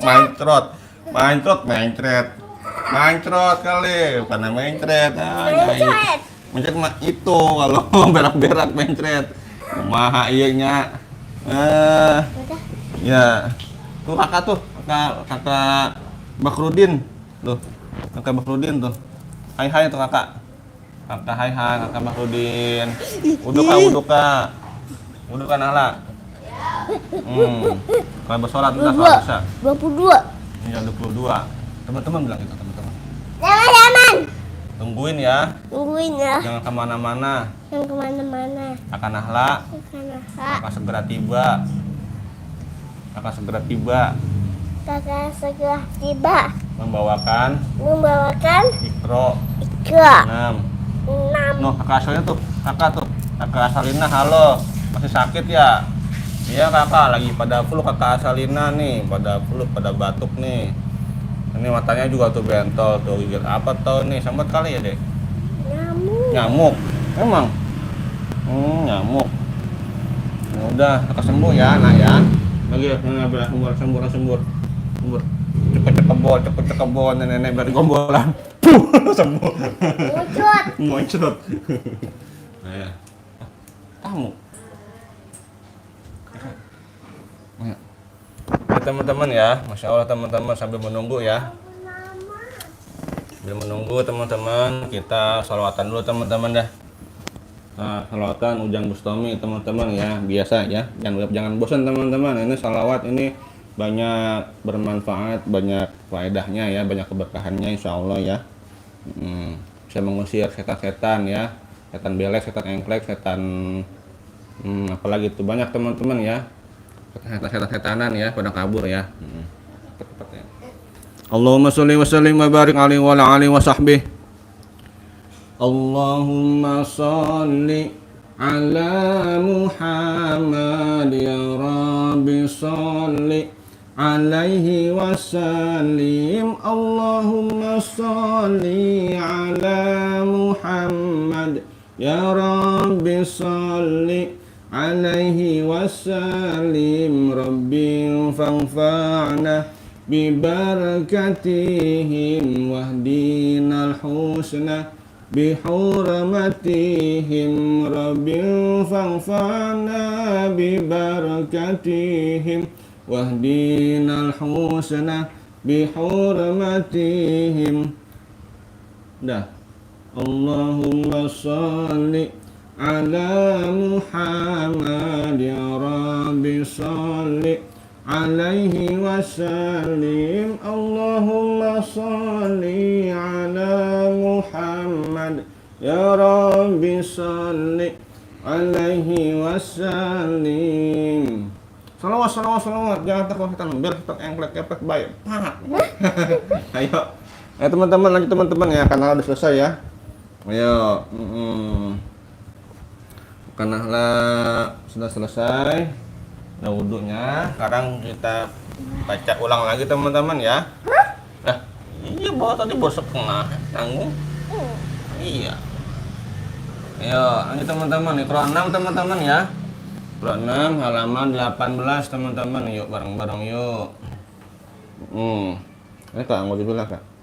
Mancrot kali, bukan mencret. Mencret mah itu kalau berak-berak mencret. Kumaha ieu nya. Ya. Tuh kakak Bakrudin. Tuh. Kakak Bakrudin tuh. Hai tuh kakak. Hai kakak Bakrudin. Wudu kak nala. Kalau bersolat udah bisa. 22. Iya 22. Teman-teman bilang gitu teman-teman. Teman-teman. Tungguin ya. Jangan kemana-mana. Akan nahla. Akan segera tiba. Kakak segera tiba. Membawakan Iqra 6. Noh, kakak asalnya tuh. Kakak asalina halo. Masih sakit ya? Iya kakak, lagi pada flu kakak asalina nih. Pada flu, pada batuk nih. Ini matanya juga tuh bentol tuh. Gigit apa tuh nih? Sambat kali ya deh? Nyamuk. Emang? Nyamuk. Ya udah, kakak sembuh ya nak ya. Lagi ngambil sembur. Cepet-cepet nenek dari gombolan. Sembuh. Muncrat. Nah ya. Kamu. Ya, teman-teman ya, masya Allah teman-teman sambil menunggu ya. Sambil menunggu teman-teman, kita salawatan dulu teman-teman dah. Nah, salawatan Ujang Bustami teman-teman ya, biasa ya. Jangan bosan teman-teman. Ini salawat ini banyak bermanfaat, banyak faedahnya ya, banyak keberkahannya insya Allah ya. Bisa mengusir setan-setan ya, setan belek, setan engklek, setan apalagi itu banyak teman-teman ya. Setan-setanan ya pada kabur ya. Cepat ya. Allahumma sholli wa sallim wa barik alaihi wa ala alihi wa sahbihi. Allahumma sholli ala Muhammad ya Rabbi sholli alaihi wa sallim. Allahumma sholli ala Muhammad ya Rabbi sholli alaihi wasallim. Rabbi fanfa'na bi barakatihim wahdinal husna بحرمتهم رب فانفعنا ببركتهم واهدنا الحسنى بحرمتهم. Dah. Allahumma salli ala Muhammad ya Rabbi salli alaihi wasallim. Allahumma salli ala Muhammad ya Rabbi salli alaihi wasallim. Salawat, salawat, salawat. Jangan takut kita biar stok engklek kepek baik. Ayo. Ayo teman-teman, lanjut teman-teman ya, karena udah selesai ya. Ayo. Karena sudah selesai. Nah, wudhunya. Sekarang kita baca ulang lagi teman-teman ya. Nah, iya bawa tadi bawa setengah. Tanggung. Iya. Ayo, lanjut teman-teman. Iqra 6 teman-teman ya. Iqra 6 halaman 18 teman-teman. Yuk bareng-bareng yuk. Ini Kak, mau dulu Kak.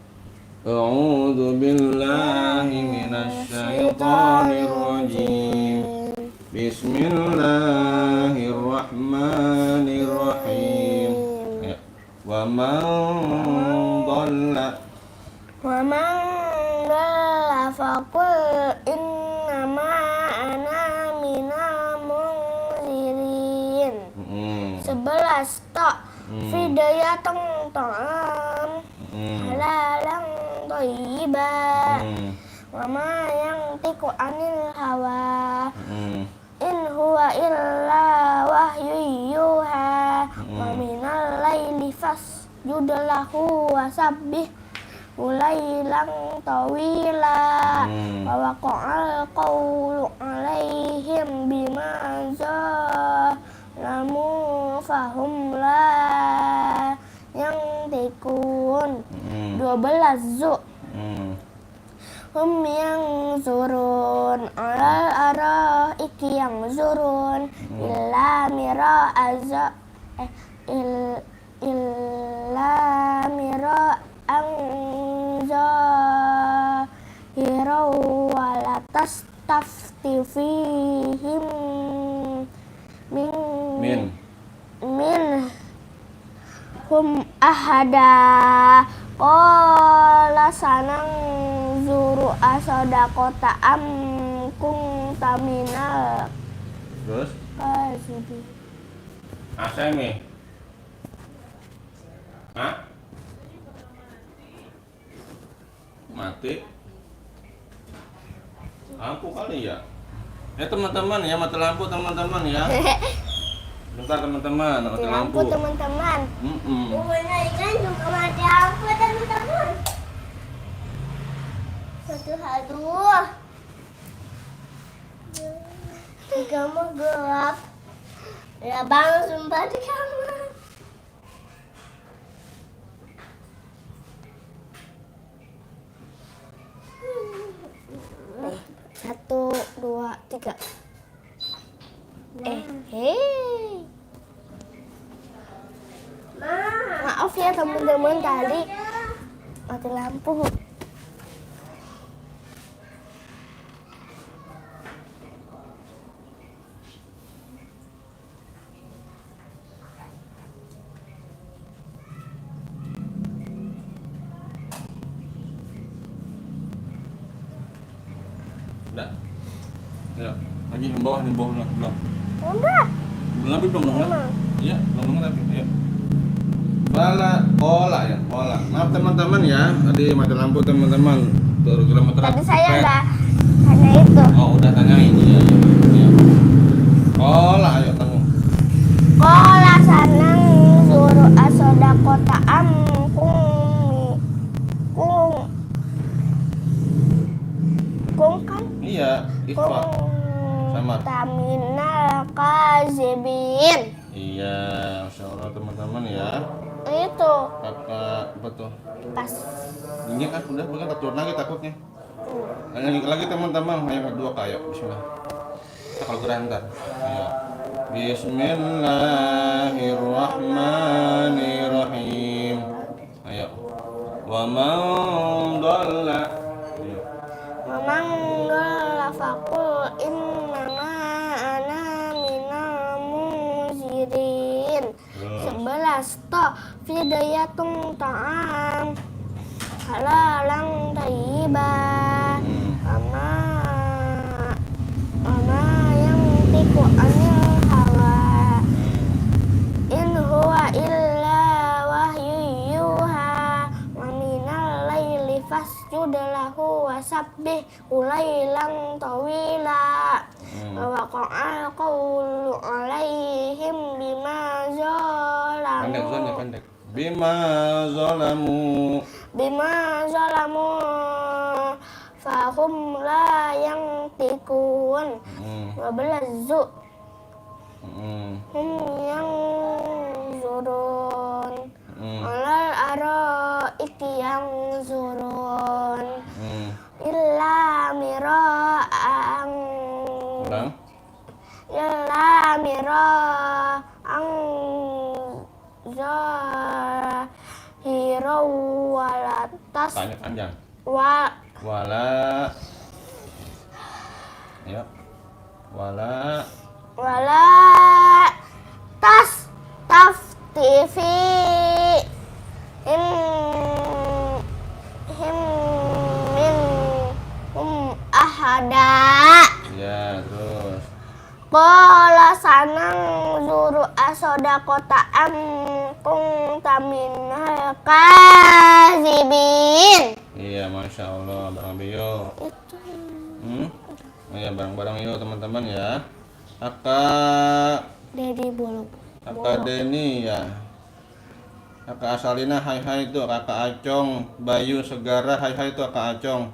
A'udzu billahi minasy syaithanir rajim. Bismillahirrahmanirrahim. Ya. Wa man dhalla faqul innama ana minal munzirin. 11 tak Fidayatun ta'am halalang thayyiban wa ma yantiqu anil hawa in huwa illa wahyu yuha wa minal laili fasjud lahu wa sabbih ulailang tawila wa waqa'al qawlu alaihim bima zalamu fahum la yang tikun. 12 zu hum yang zurun alal araiki yang zurun illa mira azza illa mira zahira walatas taftifihim min hum ahada qala sanang zuru asodakota amkung taminal. Terus? Kasih. Asemi. Hah? Mati. Lampu kali ya. Teman-teman ya, mati lampu teman-teman ya. Bentar teman-teman, mati lampu. Teman-teman. Kan juga mati lampu teman-teman. Aduh. Kamu gelap. Ya bang, sumpah di kamar. Satu, dua, tiga. Hei. Maaf ya teman-teman, tadi mati lampu. Udah. Ya, lagi di bawah belum. Udah. Belum. Iya, belum tapi ya. Bola ya, bola. Maaf teman-teman ya, tadi mati lampu teman-teman. Turun kilometer. Tadi saya udah tanya itu. Oh, udah tanyain ya. Bola, ayo kamu. Kola sanang suruh asoda kota kung kan? Iya, Iqra. Sama. Taminal kazibin. Iya, Masya Allah teman-teman ya. Itu Kakak, apa tuh? pas. Ini kan udah bukan turun lagi takutnya. Lagi teman-teman, ayo berdua kayak bismillah. Kita kalau gerak ntar. Ayo. Bismillahirrahmanirrahim. Ayo. Wa man dhalla. Memang faqul innama ana minal munzirin. 11 fidyatun ta'am halalan thayyiban ama yang tiku anil hawa in huwa illa wahyu yuha wa minal laili fasjud lahu wasabbih ulailan tawila wa waqa'al qawlu alaihim bima zalamu pendek bima zalamu fahum la yang tikun 12 hum yang zurun alal araiki yang zurun illa mira'an zahiraw walatas banyak panjang wala taftifi him minhum ahada. Ya, terus Qala sanang zuru asodaqota am kunta minal kazibin. iya, Masya Allah, Bang Bio. Itu. Oh ya, bareng-bareng yuk teman-teman ya. Kakak Dedi bolong. Deni ya. Kakak Asalina hai itu, kakak Acong, Bayu Segara hai itu kakak Acong.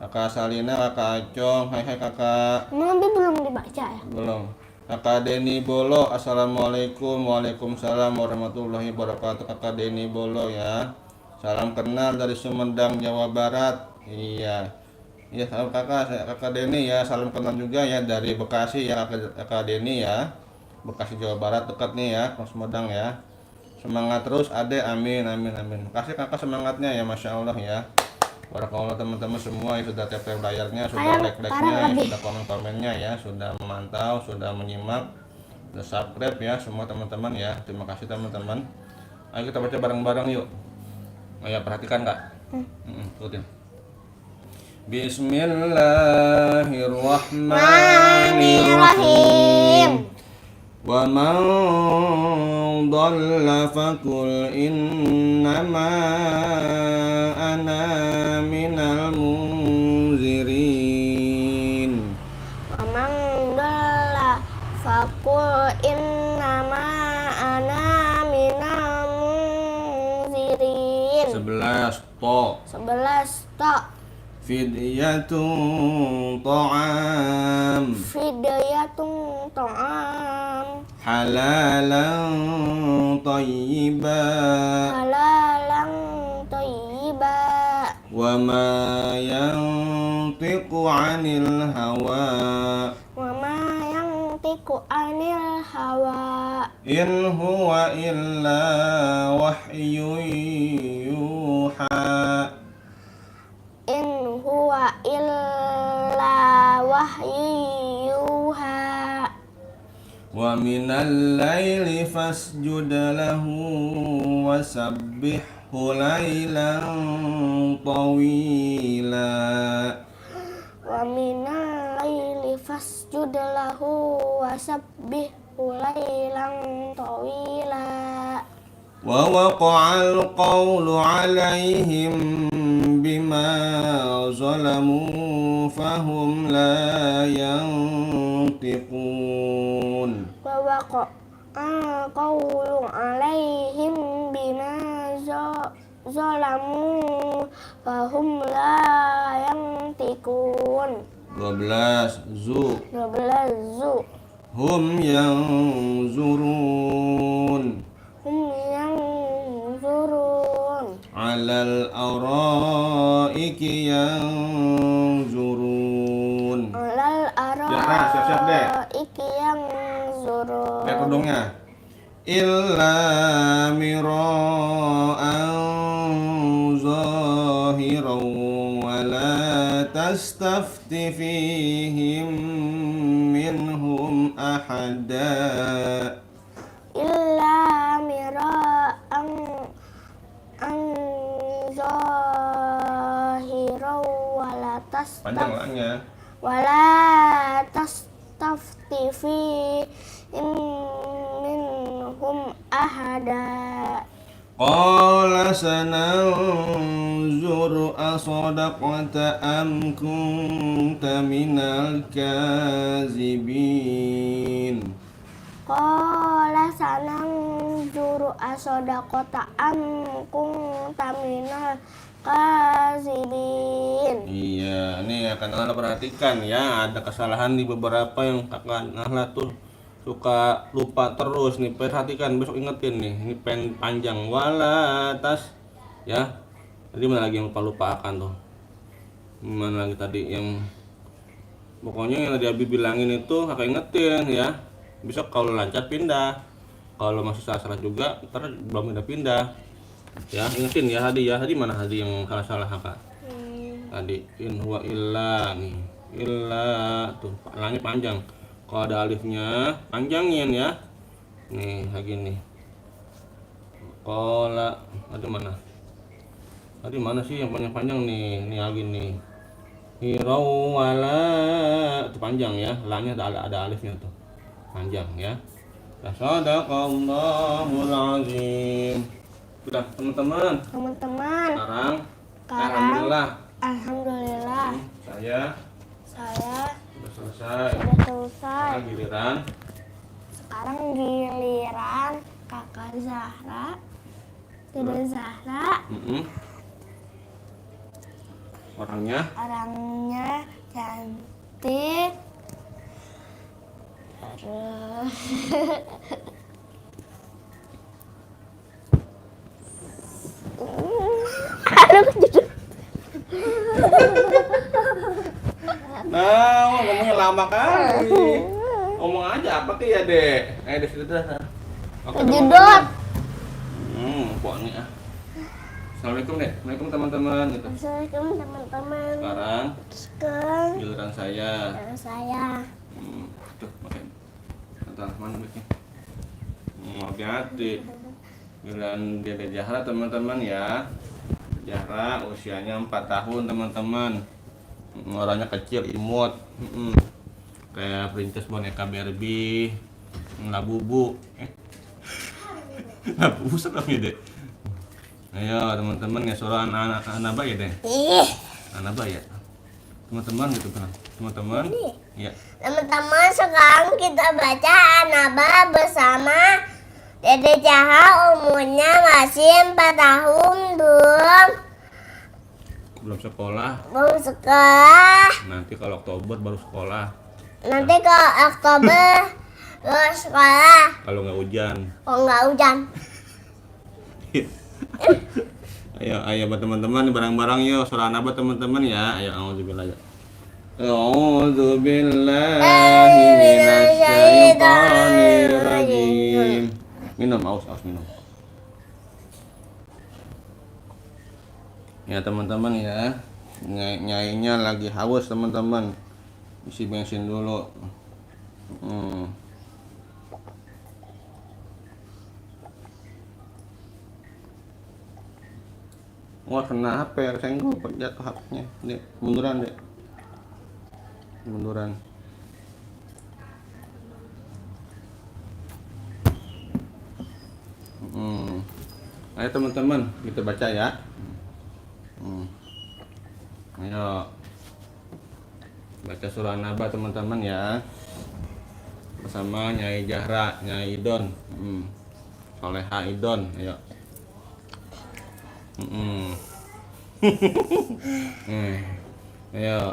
Kakak Asalina, kakak Acong, hai kakak. Nanti belum dibaca ya? Belum. Kakak Deni Bolo, assalamualaikum, waalaikumsalam warahmatullahi wabarakatuh. Kakak Deni Bolo ya. Salam kenal dari Sumedang, Jawa Barat. Iya. Iya, salam kakak Deni ya. Salam kenal juga ya dari Bekasi ya, kakak Deni ya. Bekasi Jawa Barat dekat nih ya, Sumedang ya. Semangat terus Ade, amin. Makasih kakak semangatnya ya, Masya Allah ya. Barakallah teman-teman semua yang sudah tap layarnya, sudah like-nya, sudah komen-komennya ya, sudah memantau, sudah menyimak, sudah subscribe ya semua teman-teman ya. Terima kasih teman-teman. Ayo kita baca bareng-bareng yuk. Ayo perhatikan kak. Ikutin. Bismillahirrahmanirrahim. Wa man dhalla faqul innama ana minal munzirin. Wa man dhalla faqul innama ana minal munzirin. 11 to. Fidyatun ta'am halalan tayyiba wa ma yantiqu 'anil hawa in huwa illa wahyun yuha wa minal laili fasjud lahu wasabbihhu lailan tawila. Wa minal laili fasjud lahu wasabbihhu lailan tawila. Wa waqa'al qawlu alaihim bima zalamu fahum la yantiqun. Wa waqa'al qawlu alaihim bima zalamu fahum la yantiqun. 12 zu hum yanzurun alal araiki yanzurun. Siap-siap deh. Lihat tudungnya. Illa mira'an zahiran wa la تستفت فيهم منهم أحدا إلا مراء ظاهرا Panjang langnya. ولا تستفت فيهم منهم أحدا قال سننظر أصدقت أم كنت من الكاذبين Qala sananzuru asodaqata am kunta minal kazibin. Iya, ini akan Nahla perhatikan ya, ada kesalahan di beberapa yang kakak Nahla tuh suka lupa terus nih. Perhatikan, besok ingetin nih, ini pen panjang wala tas ya. Jadi mana lagi yang lupa akan tuh? Mana lagi tadi yang pokoknya yang tadi Abi bilangin itu kakak ingetin ya. Besok kalau lancar pindah, kalau masih salah-salah juga ntar belum pindah ya. Ingetin ya Hadi mana Hadi yang salah-salah kakak tadi. In huwa illa nih, illa tuh langit panjang, kalau ada alifnya panjangin ya. Nih lagi nih, kola ada mana sih yang panjang-panjang nih, ini lagi nih hirau wala itu panjang ya, langnya ada alifnya tuh panjang ya. Sadaqallahul azim. Sudah teman-teman. Sekarang alhamdulillah. Saya sudah selesai. Sekarang giliran kakak Zahra. Dede Zahra. Orangnya cantik. Nah, ngomongnya lama kali. Ngomong aja apa ya, Dek? Ayo di situ dah. Oke, Jedot. Pokoknya. Assalamualaikum, Dek. Assalamualaikum teman-teman gitu. Assalamualaikum teman-teman. Sekarang giliran saya. Tuh, pakai. Entar mana mic-nya? Hati-hati. Giliran Dede Zahra teman-teman ya. Zahra usianya 4 tahun teman-teman. Orangnya kecil, imut. Kayak princess boneka Barbie. Labubu. Labubu serem ya, Dek. Ayo teman-teman ya, surah An-Naba ya, Dek. An-Naba ya. Teman-teman gitu kan. Teman-teman. Iya. Teman-teman, sekarang kita baca An-Naba bersama Dede Zahra. Umurnya masih 4 tahun, Belum sekolah. Nanti kalau Oktober baru sekolah. Kalau nggak hujan. Ayo buat teman-teman barang-barang yuk surah An-Naba teman-teman ya. Ayo auzubillah ya. A'udzubillahi minasyaitonir rajim. Minum aus minum. Ya teman-teman ya. Nyainya lagi haus teman-teman. Isi bensin dulu. Wah kena HP, senggol jatuh HP-nya. Dek, munduran, Dek. Munduran. Ayo teman-teman, kita baca ya. Ayo. Baca surah An-Naba teman-teman ya. Bersama Nyai Zahra, Nyai Idon. Soleha Idon, ayo. Ayo.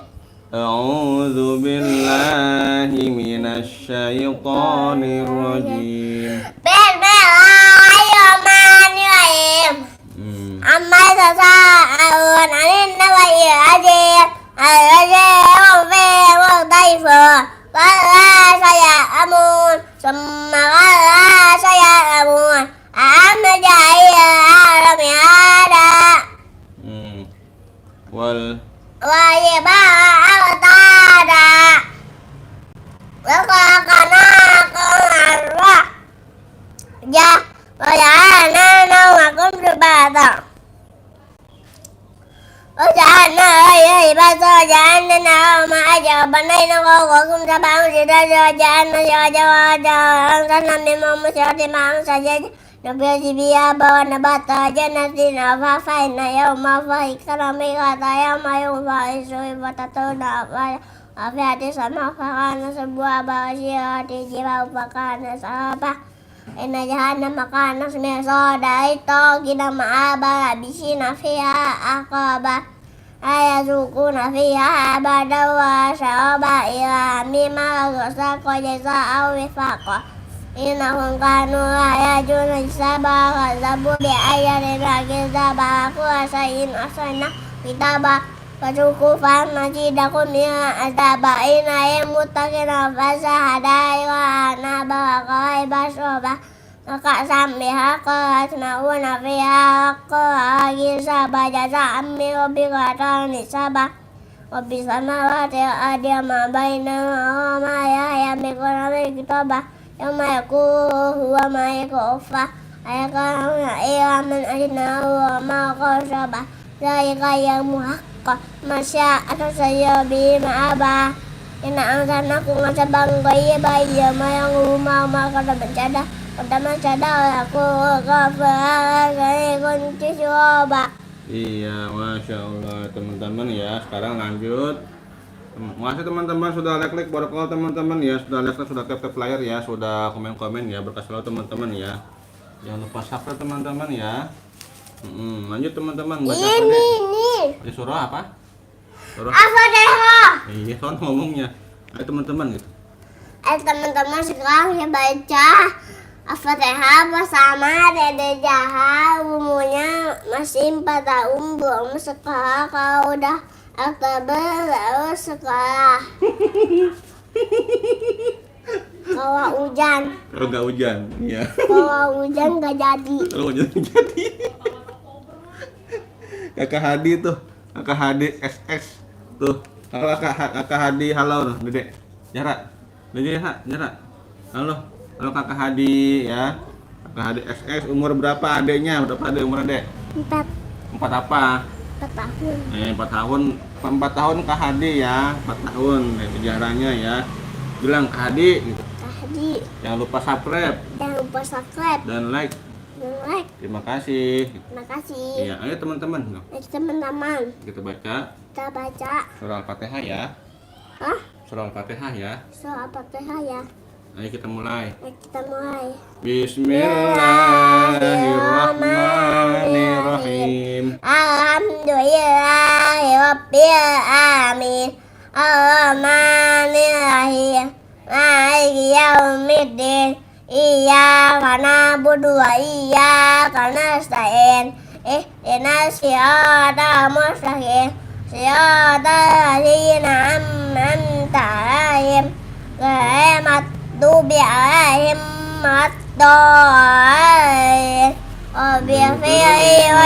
A'udzu billahi minasyaitonir rajim. Bismillahirrahmanirrahim. Amma tasa'alun 'anil naba'il 'adzim. Al-'adzim fi mukhtalifu. Qala saya'lamun. Summa qala saya'lamun. Amma ja'ila alami hada. Wal Wa yaba بنينا فوقكم سبعا شدادا وجعلنا سراجا وهجا وأنزلنا من المعصرات ماء ثجاجا نخرج به حبا ونباتا وجنات وحفظنا يوم فإكرام ميقاتا يوم ينفع الصور فتأتون أفواجا وفي حديث سمع فكان سبوا بشيرات الجبال فكان سرابا إن جهنم كانت مرصادا للطاغين مآبا لابسين فيها أحقابا لا يذوقون فيها أبدا وشرابا إلا مما غسق جزاء وفاقا إنهم كانوا لا يرجون حسابا كذبوا بآياتنا كذابا كل شيء أحصيناه كتابا فذوقوا فلن نزيدكم إلا عذابا إن للمتقين مفازا حدائق وأعنابا وكواعب أترابا وكأسا دهاقا يسمعون فيها لغوا حسابا جزاء من ربك عطاء حسابا رب السماوات والأرض وما بينهما وما يملكون من كتابا يوم يقول هو مالك أوفى أيقظون إلى من أجنه وما قرشبا ذلك يوم حق ما شاء تسير به مآبا إن أنزلناكم عذابا قريبا يوم يقوم ما قد بجدا قدما جدا ويقول غفران كنت شرابا. Iya, Masya Allah teman-teman ya. Sekarang lanjut. Makasih teman-teman sudah like barakallahu teman-teman ya, sudah like, sudah tap layar ya, sudah komen-komen ya, berkah selalu teman-teman ya. Jangan lupa subscribe teman-teman ya. Lanjut teman-teman baca apa deh? Ini surah apa? Surah Al-Fatihah. Iya, soal ngomongnya. Ayo teman-teman gitu. Teman-teman sekarang saya baca Al-Fatihah bersama Dede Jaha. Umurnya masih 4 tahun, belum sekolah. Kalau udah Oktober baru sekolah. Kalau hujan. Kalau nggak hujan, ya. Kalau hujan nggak jadi. Kalau hujan nggak jadi. Kakak Hadi tuh, Kakak Hadi SS tuh. Kalau Kakak Hadi halo tuh, Dede. Jara. Dede Jara. Halo. Halo Kakak Hadi ya. Kakak Hadi SS umur berapa adeknya? Berapa adek umur adek? 4 apa? 4 tahun. 4 tahun. 4 tahun Kak Hadi ya. 4 tahun sejarahnya ya. Bilang Kak Hadi gitu. Kak Hadi. Jangan lupa subscribe Jangan lupa subscribe dan like. dan like. Terima kasih. Terima kasih. Iya, ayo teman-teman. Teman-teman, Kita baca kita baca surah Al-Fatihah ya. Hah? Surah Al-Fatihah ya. Surah Al-Fatihah ya. Ayo kita mulai. Kita mulai. Bismillahirrahmanirrahim. Alhamdulillahirabbil alamin. Arrahmanirrahim. Maliki yaumiddin. Iyyaka na'budu wa iyyaka nasta'in. Ihdinas siratal mustaqim. Siratal ladzina an'amta 'alaihim ghairil maghdubi 'alaihim waladdallin. Wabighfirli wa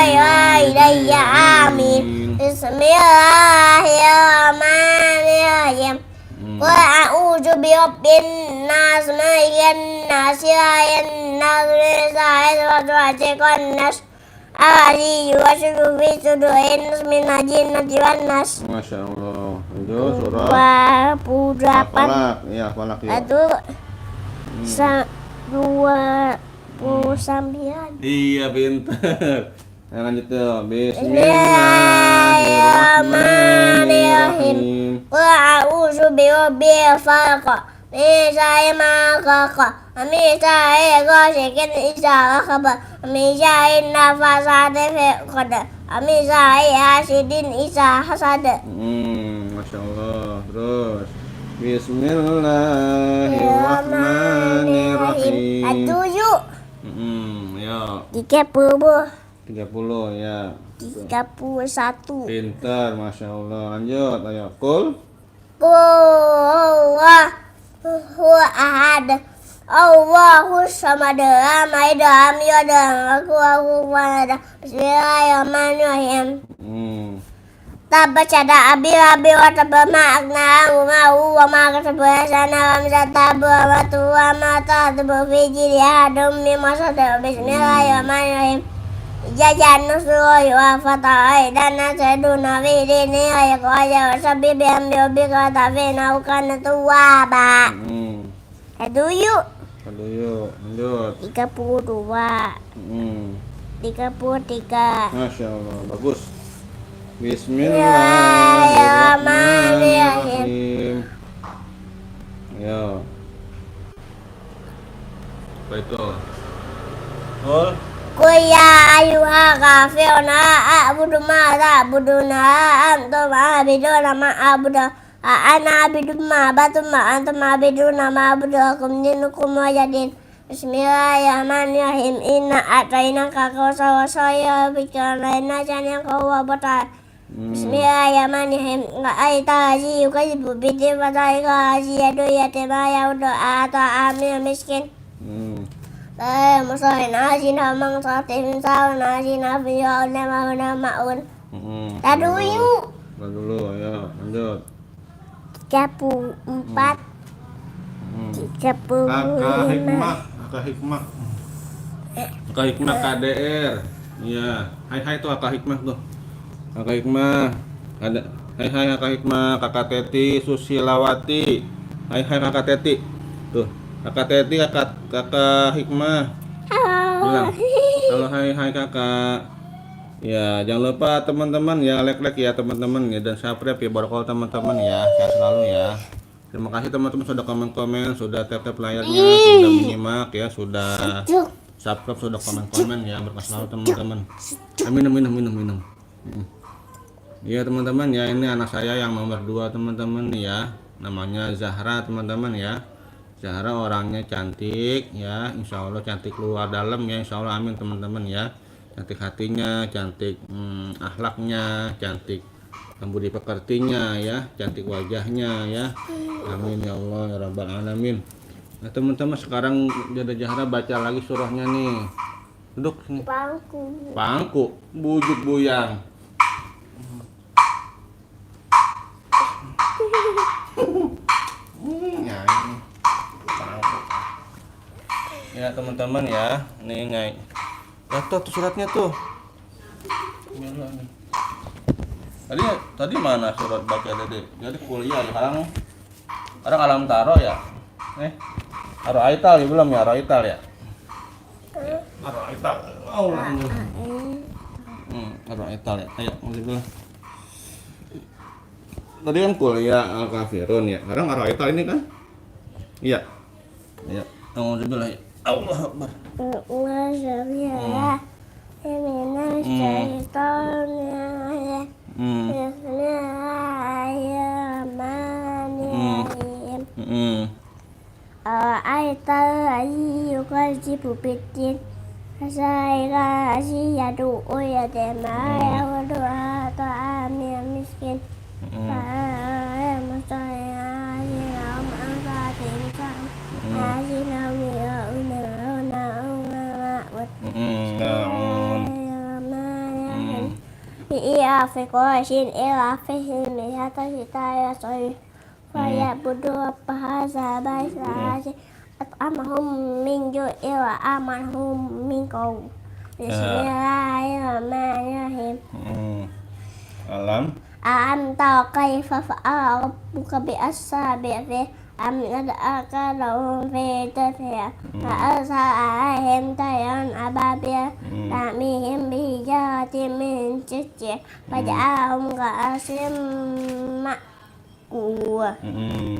ilayya amin. Bismillahirrahmanirrahim. Qul a'udzu birabbin nas, malikin nas, ilahin nas, min syarril waswasil nas, alladzi yuwaswisu fi sudurin nas minal jinnati wan nas. Masya Allah. Lanjut surah 28. Falak. Iya, Falak ya. 29. Iya, pintar. Nah, lanjut tuh. Bismillahirrahmanirrahim. Qul a'udzu birabbil falaq, min syarri ma khalaq, min syarri ghasiqin idza waqab, min syarri nafasati fil 'uqad, min syarri hasidin idza hasad. Masya Allah. Terus Bismillahirrahmanirrahim. 7. Ya. 30. 30 ya. 31. Pintar, Masya Allah. Lanjut, ayo. Qul Allahu ahad. Allahu samad. Lam yalid walam yulad walam yakul lahu kufuwan ahad. Bismillahirrahmanirrahim. Tabbat yada abi lahabin wa tabb, ma aghnaa anhu maaluhu wa ma kasab, sayasla sa'ira wa ma tuwa ma tahdhabu fi jidha hadum mimma sadar. Bismillahirrahmanirrahim. jajan nusui wa fatai dan naseduna fi dini ayat wajah sabi biam biobi kata fi naukan tua ba. Aduh yuk. Lanjut. 32. 33. Masya Allah, bagus. Bismillahirrahmanirrahim. Ya. Apa itu? Qul Kuya ayuha kafiruna a'budu ma ta'buduna antum a'biduna ma a'budu ana a'budu ma batum ma antum a'biduna ma a'budu lakum dinukum wajadin. Bismillahirrahmanirrahim. Inna a'tainaka kautsar wa saya bikarana yang kau bata. Bismillahirrahmanirrahim. Aita haji yukajibu bidin wa taika haji yadu yatima yaudu ata amil miskin. Musahin ajina mang satin saun ajina fiya nama maun. Tadu yuk. dulu ya, lanjut. 34. 35. Kakak hikmah KDR. Iya, hai tuh kakak hikmah tuh. Kakak hikmah. Ada hai kakak hikmah, kakak Teti Susilawati. Hai kakak Teti. Tuh, kakak Teti, kakak hikmah. Bilang, halo hai kakak. Ya, jangan lupa teman-teman ya, like ya teman-teman ya, dan subscribe ya, barokah teman-teman ya, sehat selalu ya. Terima kasih teman-teman sudah komen-komen, sudah tap-tap layarnya, sudah menyimak ya, sudah subscribe, sudah komen-komen ya, berkah selalu teman-teman. Minum. Ya teman-teman ya, ini anak saya yang nomor 2 teman-teman ya, namanya Zahra teman-teman ya. Zahra orangnya cantik ya, insya Allah cantik luar dalam ya, insya Allah amin teman-teman ya. Cantik hatinya, cantik akhlaknya, cantik budi pekertinya ya, cantik wajahnya ya. Amin ya Allah ya rabbal alamin. Nah teman-teman, sekarang Dada Zahra baca lagi surahnya nih. Duduk sini. Pangku bujuk buyang. Ya teman-teman ya, nih ngai. Tuh suratnya tuh. Tadi mana surat baca tadi? Jadi kuliah sekarang alam taro ya. Aro aital ya belum ya, aro aital ya. Aro aital. Aro aital ya. Ayo mulai dulu. Tadi kan kuliah al-kafirun ya. Sekarang aro aital ini kan? Iya. Ayo, tunggu dulu ya. Allah Akbar. Bismillahirrahmanirrahim. Aital yukajibu bidin Saika yadu uyatema yawadu ata amil miskin. Iya fikosin ila fihim yata kita ya soy faya budu bahasa bahasa at'amahum min ju'i wa amanhum min qaw. Bismillahirrahmanirrahim. Alam tara kaifa fa'ala rabbuka bi ashabihi am nad'aka lahum fi tadhiyah fa arsala tayran ababil tarmihim bi hijaratin min sijil faja'alahum ka'asfin ma'kul.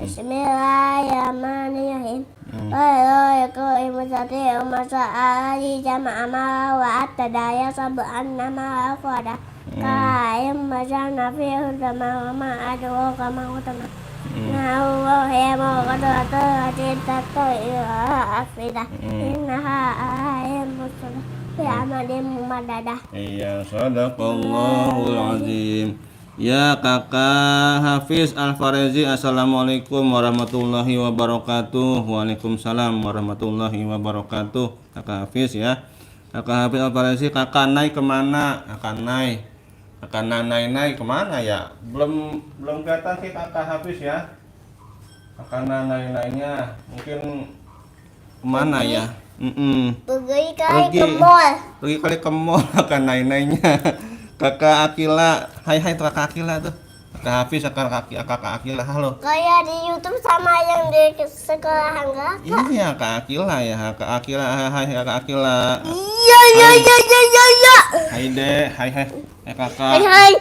Bismillahirrahmanirrahim. Wa yaqimu sati'u masa'ali jama'a ma wa atadaya sab'anna ma qada kaim majana fi hudama ma adu kama utama. Nah, Allah qadata cinta ila afidah. Innaha ayyamusul fi amalin madadah. Iya, sadaqallahul azim. Ya kakak Hafiz Al-Farezi, assalamualaikum warahmatullahi wabarakatuh. Waalaikumsalam warahmatullahi wabarakatuh. Kakak Hafiz ya. Kakak Hafiz Al-Farezi, kakak Nai kemana? Kakak Nai kemana ya? Belum kelihatan sih kakak Hafiz ya. Kakak Nainya mungkin kemana ya? Pergi kali ke mall. Pergi kali ke mall kan naik-naiknya. Kakak Akila, hai tuh kakak Akila tuh. Kakak Hafiz, kakak Akila, halo. Kayak di YouTube sama yang di sekolah enggak? Iya, Kak Akila ya, Kak Akila, hai Kak Akila. Iya. Hai Dek, hai Kakak. Hai.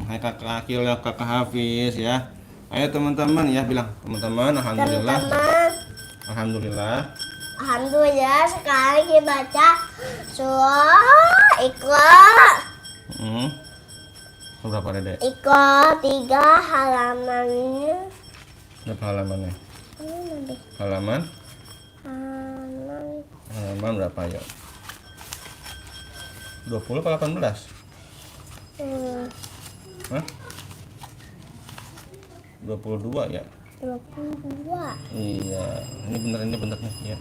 Hai Kakak Akila, Kakak Hafiz ya. Ayo teman-teman ya bilang, teman-teman alhamdulillah. Teman-teman, alhamdulillah sekarang kita baca surah Iqra. Berapa Dek? Iqra 3 halamannya. Berapa halamannya? Halaman berapa ya? 20 atau 18? Hah? 22 ya? 22. Iya, ini bener nih ya.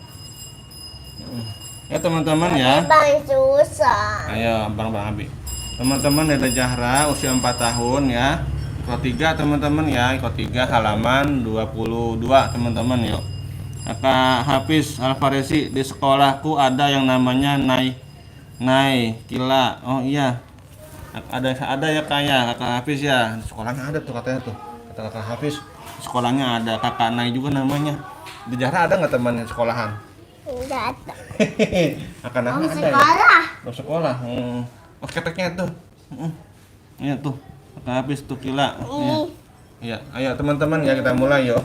Ya teman-teman ya. Bang susah. Ayo Bang Abi. Teman-teman ada Zahra usia 4 tahun ya. Ikut 3 teman-teman ya, ikut 3 halaman 22 teman-teman yuk. Kakak Hafiz Alfaresi, di sekolahku ada yang namanya Nai Kila. Oh iya. Ada ya kayak Kakak Hafiz ya. Di sekolahnya ada tuh katanya tuh. Kata Kakak Hafiz, di sekolahnya ada Kakak Nai juga namanya. Di Zahra ada nggak teman sekolahan? Enggak ada. Akan ada Sekolah. ya? Sekolah. Oh keteknya tuh. Iya tuh. Kakak Hafiz tuh Kila. Iya. Ayo teman-teman ya kita mulai yuk.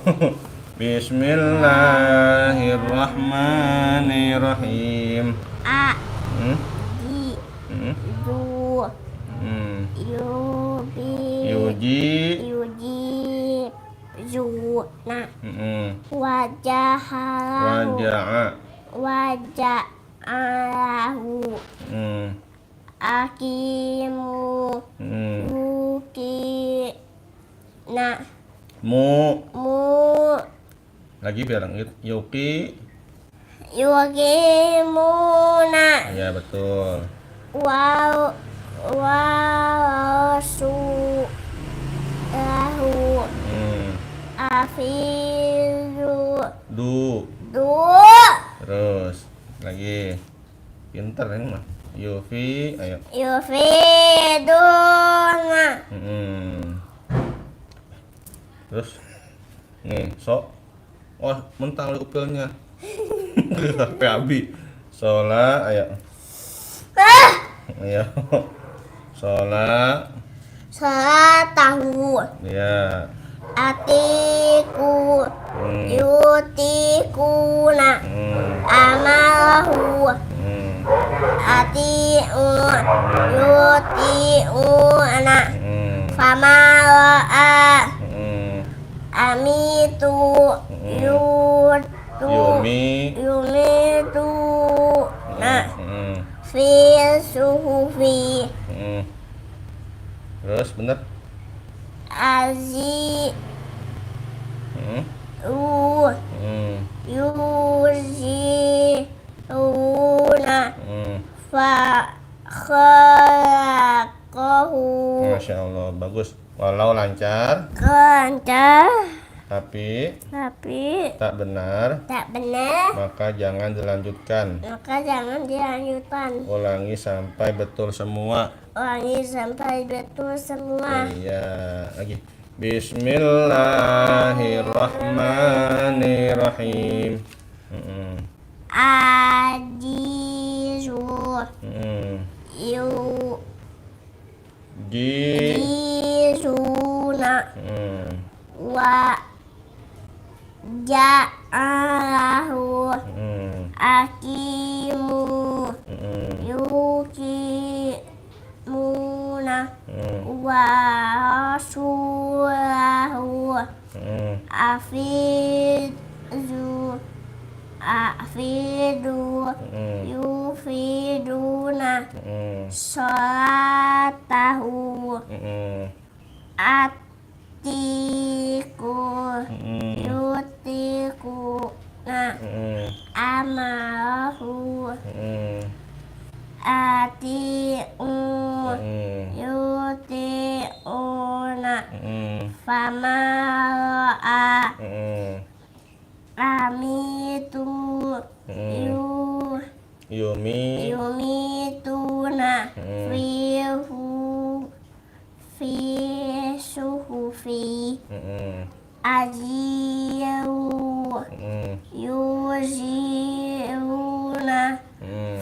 Bismillahirrahmanirrahim. A. Hmm? I. Hmm? Du. Hmm. Yubi. Yuji. Zuna. Waja'a. Waja'alahu. Akimu. Yuki. Na. Mu. Mu. Lagi bilang Yuki. Yukimuna. Ya betul. Wasu. Lahu. Afiru. Du. Terus lagi. Pinter ini mah. Yufi. Ayo. Yufiduna. Terus nih sok. Oh mentang lu upilnya. Sampai abi. Sholat. Ayo. Sholat. Tahu. Ya. Atiku. Yutikuna. Amalahu. Atiu. Yutiuna. Famara'a. Amitu. Yumitu. Nah. Fi suhufi. Terus bener. Azi. Yuzi. Una. Khalaqahu. Masya Allah, bagus. Walau lancar, tapi tak benar, maka jangan dilanjutkan. Ulangi sampai betul semua. Iya, lagi. Bismillahirrahmanirrahim. Ajizu. Jizuna. Wa ja'alahu. Akimu. Yukimuna. Wa rasulahu. Afidu. Yufiduna. Sholatahu. Atiku. Yutikuna. Amalahu. Atiu. Yutiuna. Famara'a. Amitu. Yaziru. Yuziruna.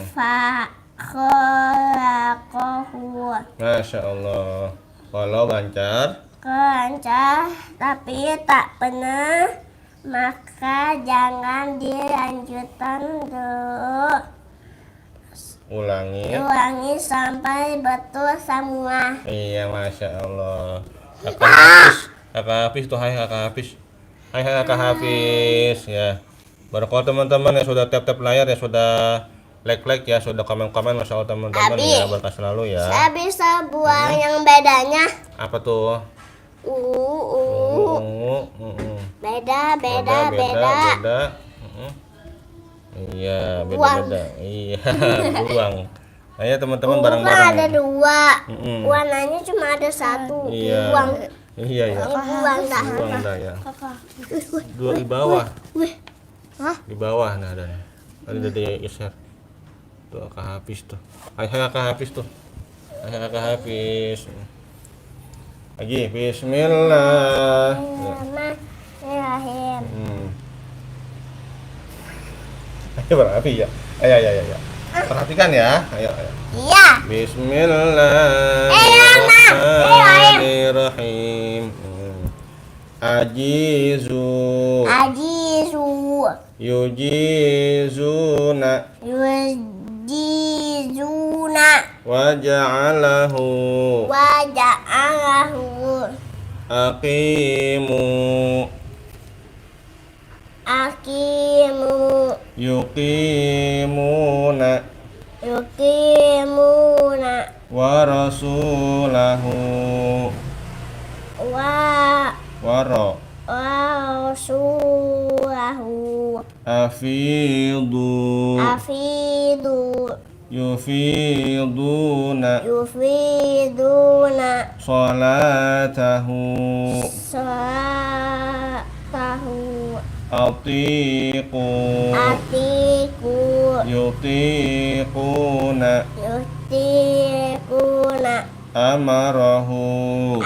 Fakhalaqahu. Masya Allah. Kalau lancar. Lancar tapi tak benar, maka jangan dilanjutkan dulu. Ulangi sampai betul semua. Iya, Masya Allah. Kakak Hafiz tuh, hai Kakak Hafiz. Hai Kakak Hafiz ya. Barakallahu teman-teman yang sudah tap-tap layar, ya sudah like ya, sudah komen-komen, Masya Allah teman-teman ya, berkah selalu ya. Saya bisa buang yang bedanya. Apa tuh? Beda. Iya, beda. Iya, buang. Ayo teman-teman bareng-bareng. Ada dua. Warnanya cuma ada satu. Iya. Buang. Iya ya. Buang dah. Buang dah ya. Dua di bawah. Hah? Di bawah nah ada. Ada dia geser. Tuh Kakak Hafiz tuh. Hai Kakak Hafiz tuh. Hai Kakak Hafiz. Lagi bismillah. Bismillahirrahmanirrahim. Ayo berapi ya. Ayo. Perhatikan ya. Ayo. Iya. Bismillahirrahmanirrahim. Ajizu. Yujizuna. Waja'alahu. Aqimu. Yuqimuna. Wa rasulahu. Afidu. Yufiduna. Salatahu. Atiqu. Yutiquna. Amarahu.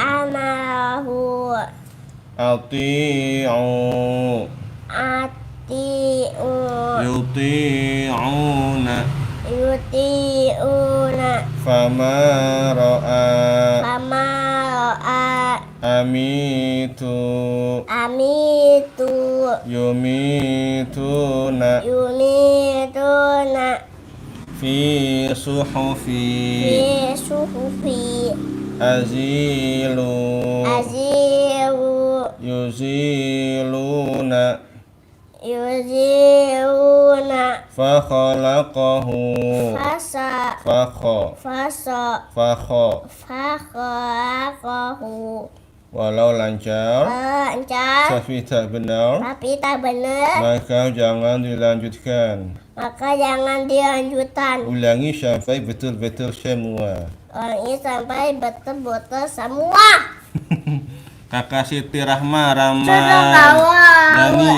Ati'u. Yuti'una. Fama ra'a. Amitu. Yumituna. Fi suhufi. Azilu. Yuziluna. Fakhalaqahu. Walau lancar tapi tak benar, maka jangan dilanjutkan. Ulangi sampai betul-betul semua. Kakak Siti Rahma Ramadhani.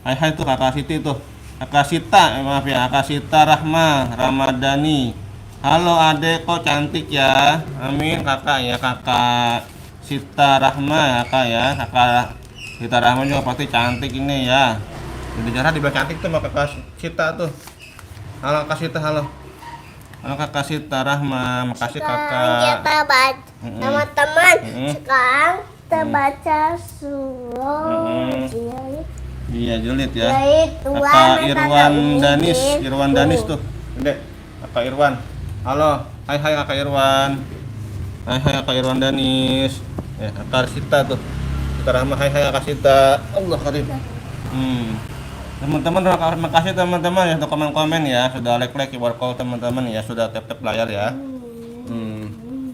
Hai tuh Kakak Siti tuh. Kakak Sita, maaf ya, Kakak Sita Rahma Ramadhani. Halo adek, kok cantik ya. Amin kakak ya, Kakak Sita Rahma ya kak ya. Kakak Sita Rahma juga pasti cantik ini ya. Jadi jarang dibilang cantik tuh sama Kakak Sita tuh. Halo Kakak Sita, halo. Halo Kakak Sita Rahma, makasih kakak. Kita baca, teman-teman. Sekarang kita baca surah. Iya julid ya. Kakak Irwan Danis tuh. Dek, Kakak Irwan. Halo, hai Kakak Irwan. Hai Kakak Irwan Danis. Kakak Sita tuh. Sita Rahma, hai Kakak Sita. Allah karim. Teman-teman, terima kasih teman-teman ya untuk komen-komen ya, sudah like keyboard teman-teman ya, sudah tap layar ya.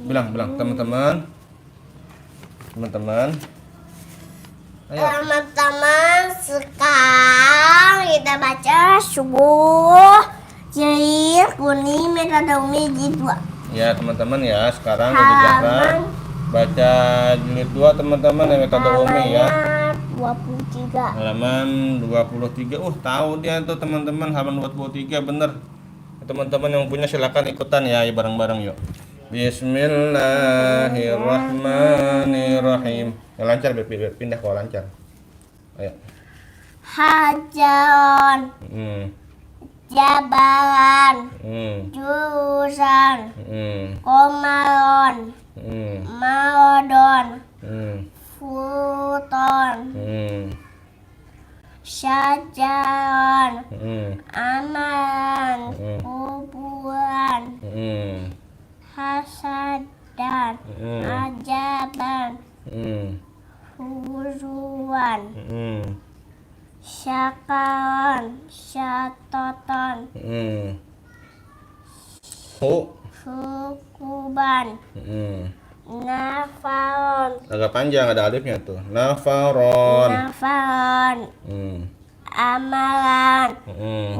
Bilang teman-teman. Ayo. Teman-teman, sekarang kita baca subuh Jair kuning metode umi jilid 2. Ya teman-teman ya, sekarang jadi Zahra baca jilid 2 teman-teman ya, metode umi ya. 23. Halaman 23. Tahu dia tuh teman-teman, halaman 23 bener. Teman-teman yang punya silakan ikutan ya, bareng-bareng yuk. Bismillahirrahmanirrahim. Yang lancar, pindah kalau lancar. Ayo. Hajaron, jabalan, jurusan, komaron, marodon, futon, syajaron, amalan, kuburan, hasadan, ajaban, huruan, syakaron, syatoton, hukuban, nafaron, agak panjang ada alifnya tuh. Nafaron, amalan,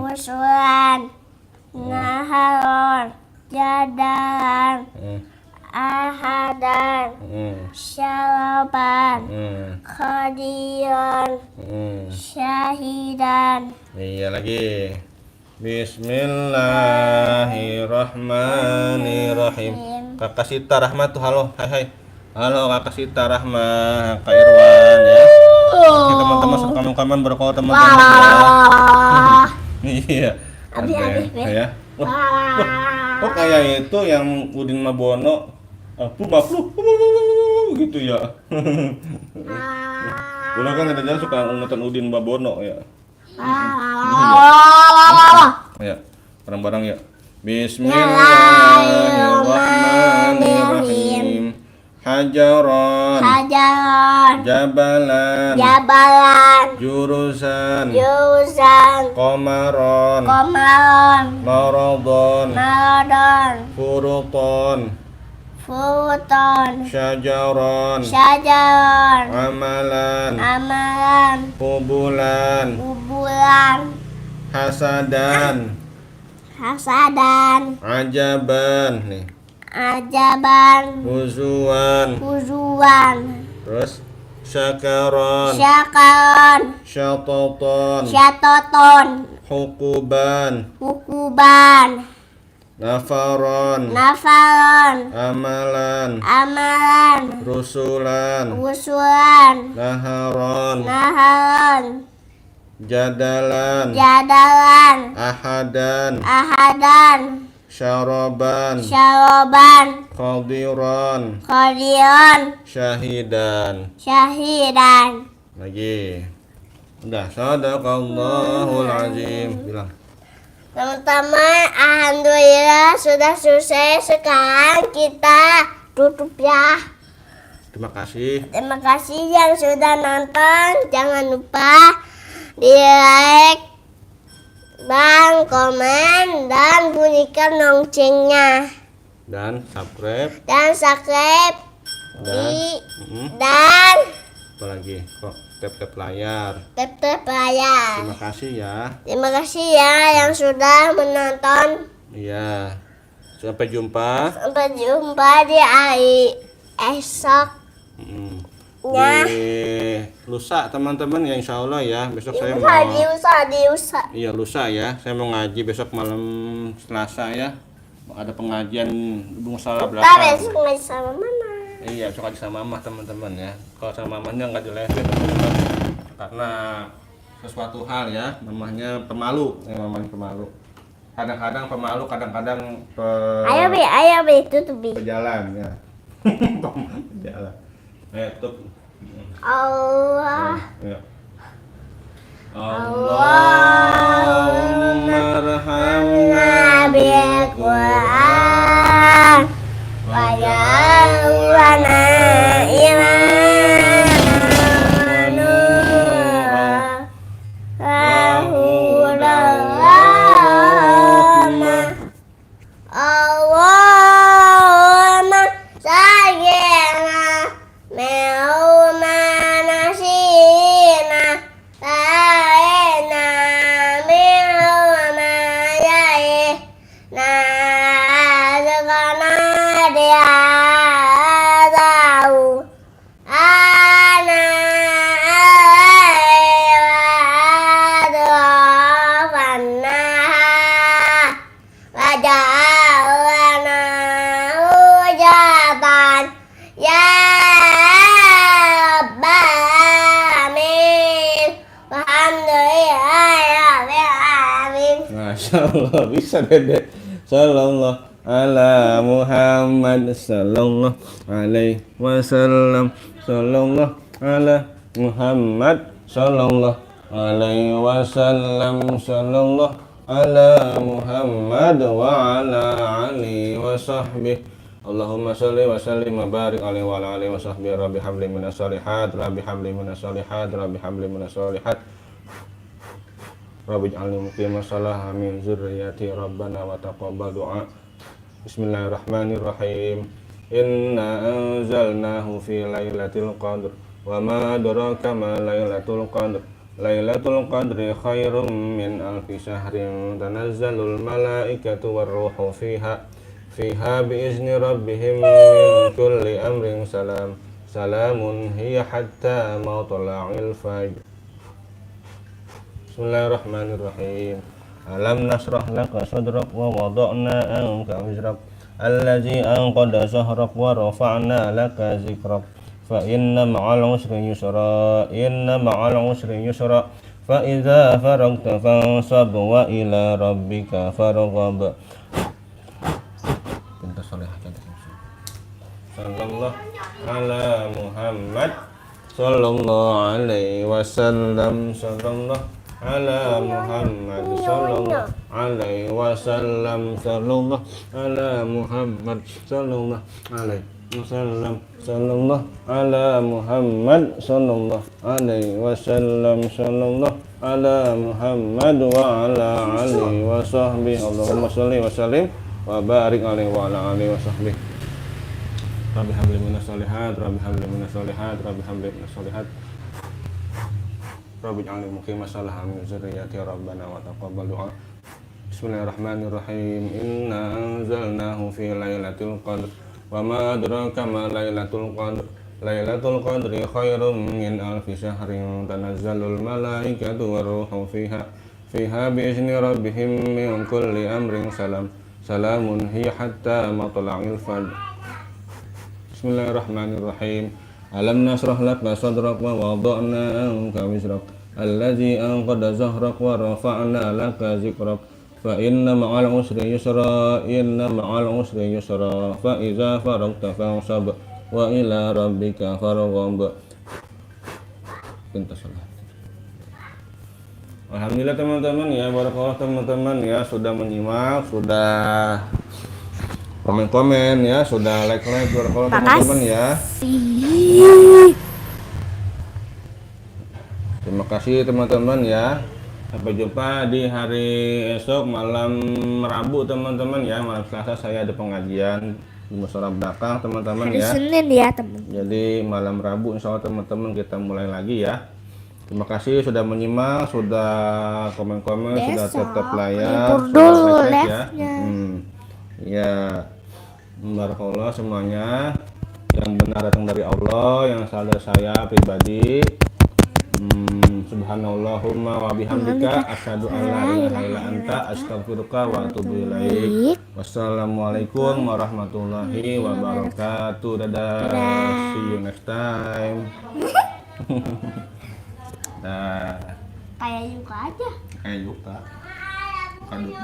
usulan, naharon, jadalan, ahadan, syaraban, khadiran, syahidan. Iya lagi. Bismillahirrahmanirrahim. Kakak Sita Rahma tuh halo, hai. Halo Kakak Sita Rahma, Kak Irwan ya. Oke teman-teman, selamat berkah teman-teman ya. Iya. Abi, ya. Oh kayak itu yang Udin Mabono. Gitu ya. Dulu kan kita suka nonton Udin Mabono ya. Ya, bareng-bareng ya. Bismillahirrahmanirrahim. Hajaron, jabalan, jurusan, komaron, marodon, furuton, syajaron, amalan, kubulan, hasadan, ajaban nih, huzuan, terus syakaron, syatoton, hukuban, nafaron, amalan, rusulan, naharon, jadalan, ahadan, syaraban, khadiran, syahidan. Lagi. Udah, sadaqallahul azim. Bilang. Teman-teman, alhamdulillah sudah selesai. Sekarang kita tutup ya. Terima kasih. Terima kasih yang sudah nonton. Jangan lupa di like, dan komen, dan bunyikan loncengnya. Dan subscribe. Dan Apa lagi? Kok tap layar. Terima kasih ya. Terima kasih ya yang sudah menonton. Iya. Sampai jumpa. Di hari esok. Di lusa teman-teman ya, insya Allah ya. Besok saya mau Diusa. Iya lusa ya. Saya mau ngaji besok malam Selasa ya. Ada pengajian Bung Salah belakang. Besok ngaji sama mama. Iya, besok ngaji sama mama teman-teman ya. Kalau sama mamanya nggak dilesin teman-teman. Karena sesuatu hal ya, mamanya pemalu. Mamanya pemalu. Kadang-kadang pemalu, kadang-kadang Ayo Bi, tutup Bi. Berjalan ya. Berjalan. Tutup. Allah. Ya. Allahumma arhamna bil Qur'an wa ja'alna imanan Allahumma sayyidina me'uma nasi Insyaallah bisa Dede. Sallallahu ala Muhammad sallallahu alaihi wasallam. Sallallahu ala Muhammad sallallahu alaihi wasallam. Sallallahu ala Muhammad wa ala alihi wa sahbihi. Allahumma sholli wa sallim wa barik alaihi wa ala alihi wa sahbihi. Rabbi habli minas shalihat, Rabbi habli minas shalihat, Rabbi habli minas shalihat. Rabbi ij'alni muqimas shalah min dzurriyyati rabbana wa taqabbal du'a. Bismillahirrahmanirrahim. Inna anzalnahu fi lailatul qadr wa ma adraka ma lailatul qadr. Lailatul qadri khairum min alfi syahrin tanazzalul malaikatu warruhu fiha biizni rabbihim min kulli amrin salam. Salamun hiya hatta matla'il fajr. Bismillahirrahmanirrahim. Alam nasrah laka sadrak wa wada'na anka wizrak allazi anqada zahrak wa rafa'na laka zikrak. Fa inna ma'al usri yusra, inna ma'al usri yusra, fa idza faragta fansab wa ila rabbika farghab. Sallallahu ala Muhammad sallallahu alaihi wasallam. Sallallahu ala Muhammad sallallahu alaihi wasallam. Sallallahu ala Muhammad sallallahu alaihi wasallam. Sallallahu ala Muhammad sallallahu alaihi wasallam. Sallallahu ala Muhammad wa ala alihi wa sahbihi. Allahumma sholli wa sallim wa barik alaihi wa ala alihi wa sahbihi. Rabbi habli minas shalihat, Rabbi habli minas shalihat, Rabbi habli minas shalihat. Rabbi ij'alni muqimas shalah min dzurriyyati rabbana wa taqabbal du'a. Bismillahirrahmanirrahim. Inna anzalnahu fi lailatul qadr wa ma adraka ma lailatul qadr. Lailatul qadri khairum min alfi syahrin tanazzalul malaikatu warruhu fiha biizni rabbihim min kulli amrin salam. Salamun hiya hatta matla'il fajr. Bismillahirrahmanirrahim. Alam nasrah laka sadrak wa wada'na anka wizrak allazi anqada zahrak wa rafa'na laka zikrak. Fa inna ma'al usri yusra, inna ma'al usri yusra, fa idza faragta fansab wa ila rabbika farghab. Alhamdulillah teman-teman ya, barakallah teman-teman ya, sudah menyimak, sudah komen-komen ya, sudah like barakallah teman-teman ya. Terima kasih teman-teman ya. Sampai jumpa di hari esok malam Rabu teman-teman ya. Malam Selasa saya ada pengajian di Mushola belakang teman-teman ya. Hari Senin ya teman. Jadi malam Rabu insya Allah teman-teman kita mulai lagi ya. Terima kasih sudah menyimak, sudah komen-komen, sudah tetap layar, dulu like ya. Ya, barakallah semuanya. Yang benar datang dari Allah, yang salah dari saya pribadi. Subhanallahumma wa bihamdika asyhadu an la ilaha illa anta astaghfiruka wa atubu ilaik. Wassalamualaikum warahmatullahi wabarakatuh. Dadah. See you next time. Nah, Kayak Yuka aja. kayak Yuka. Kadut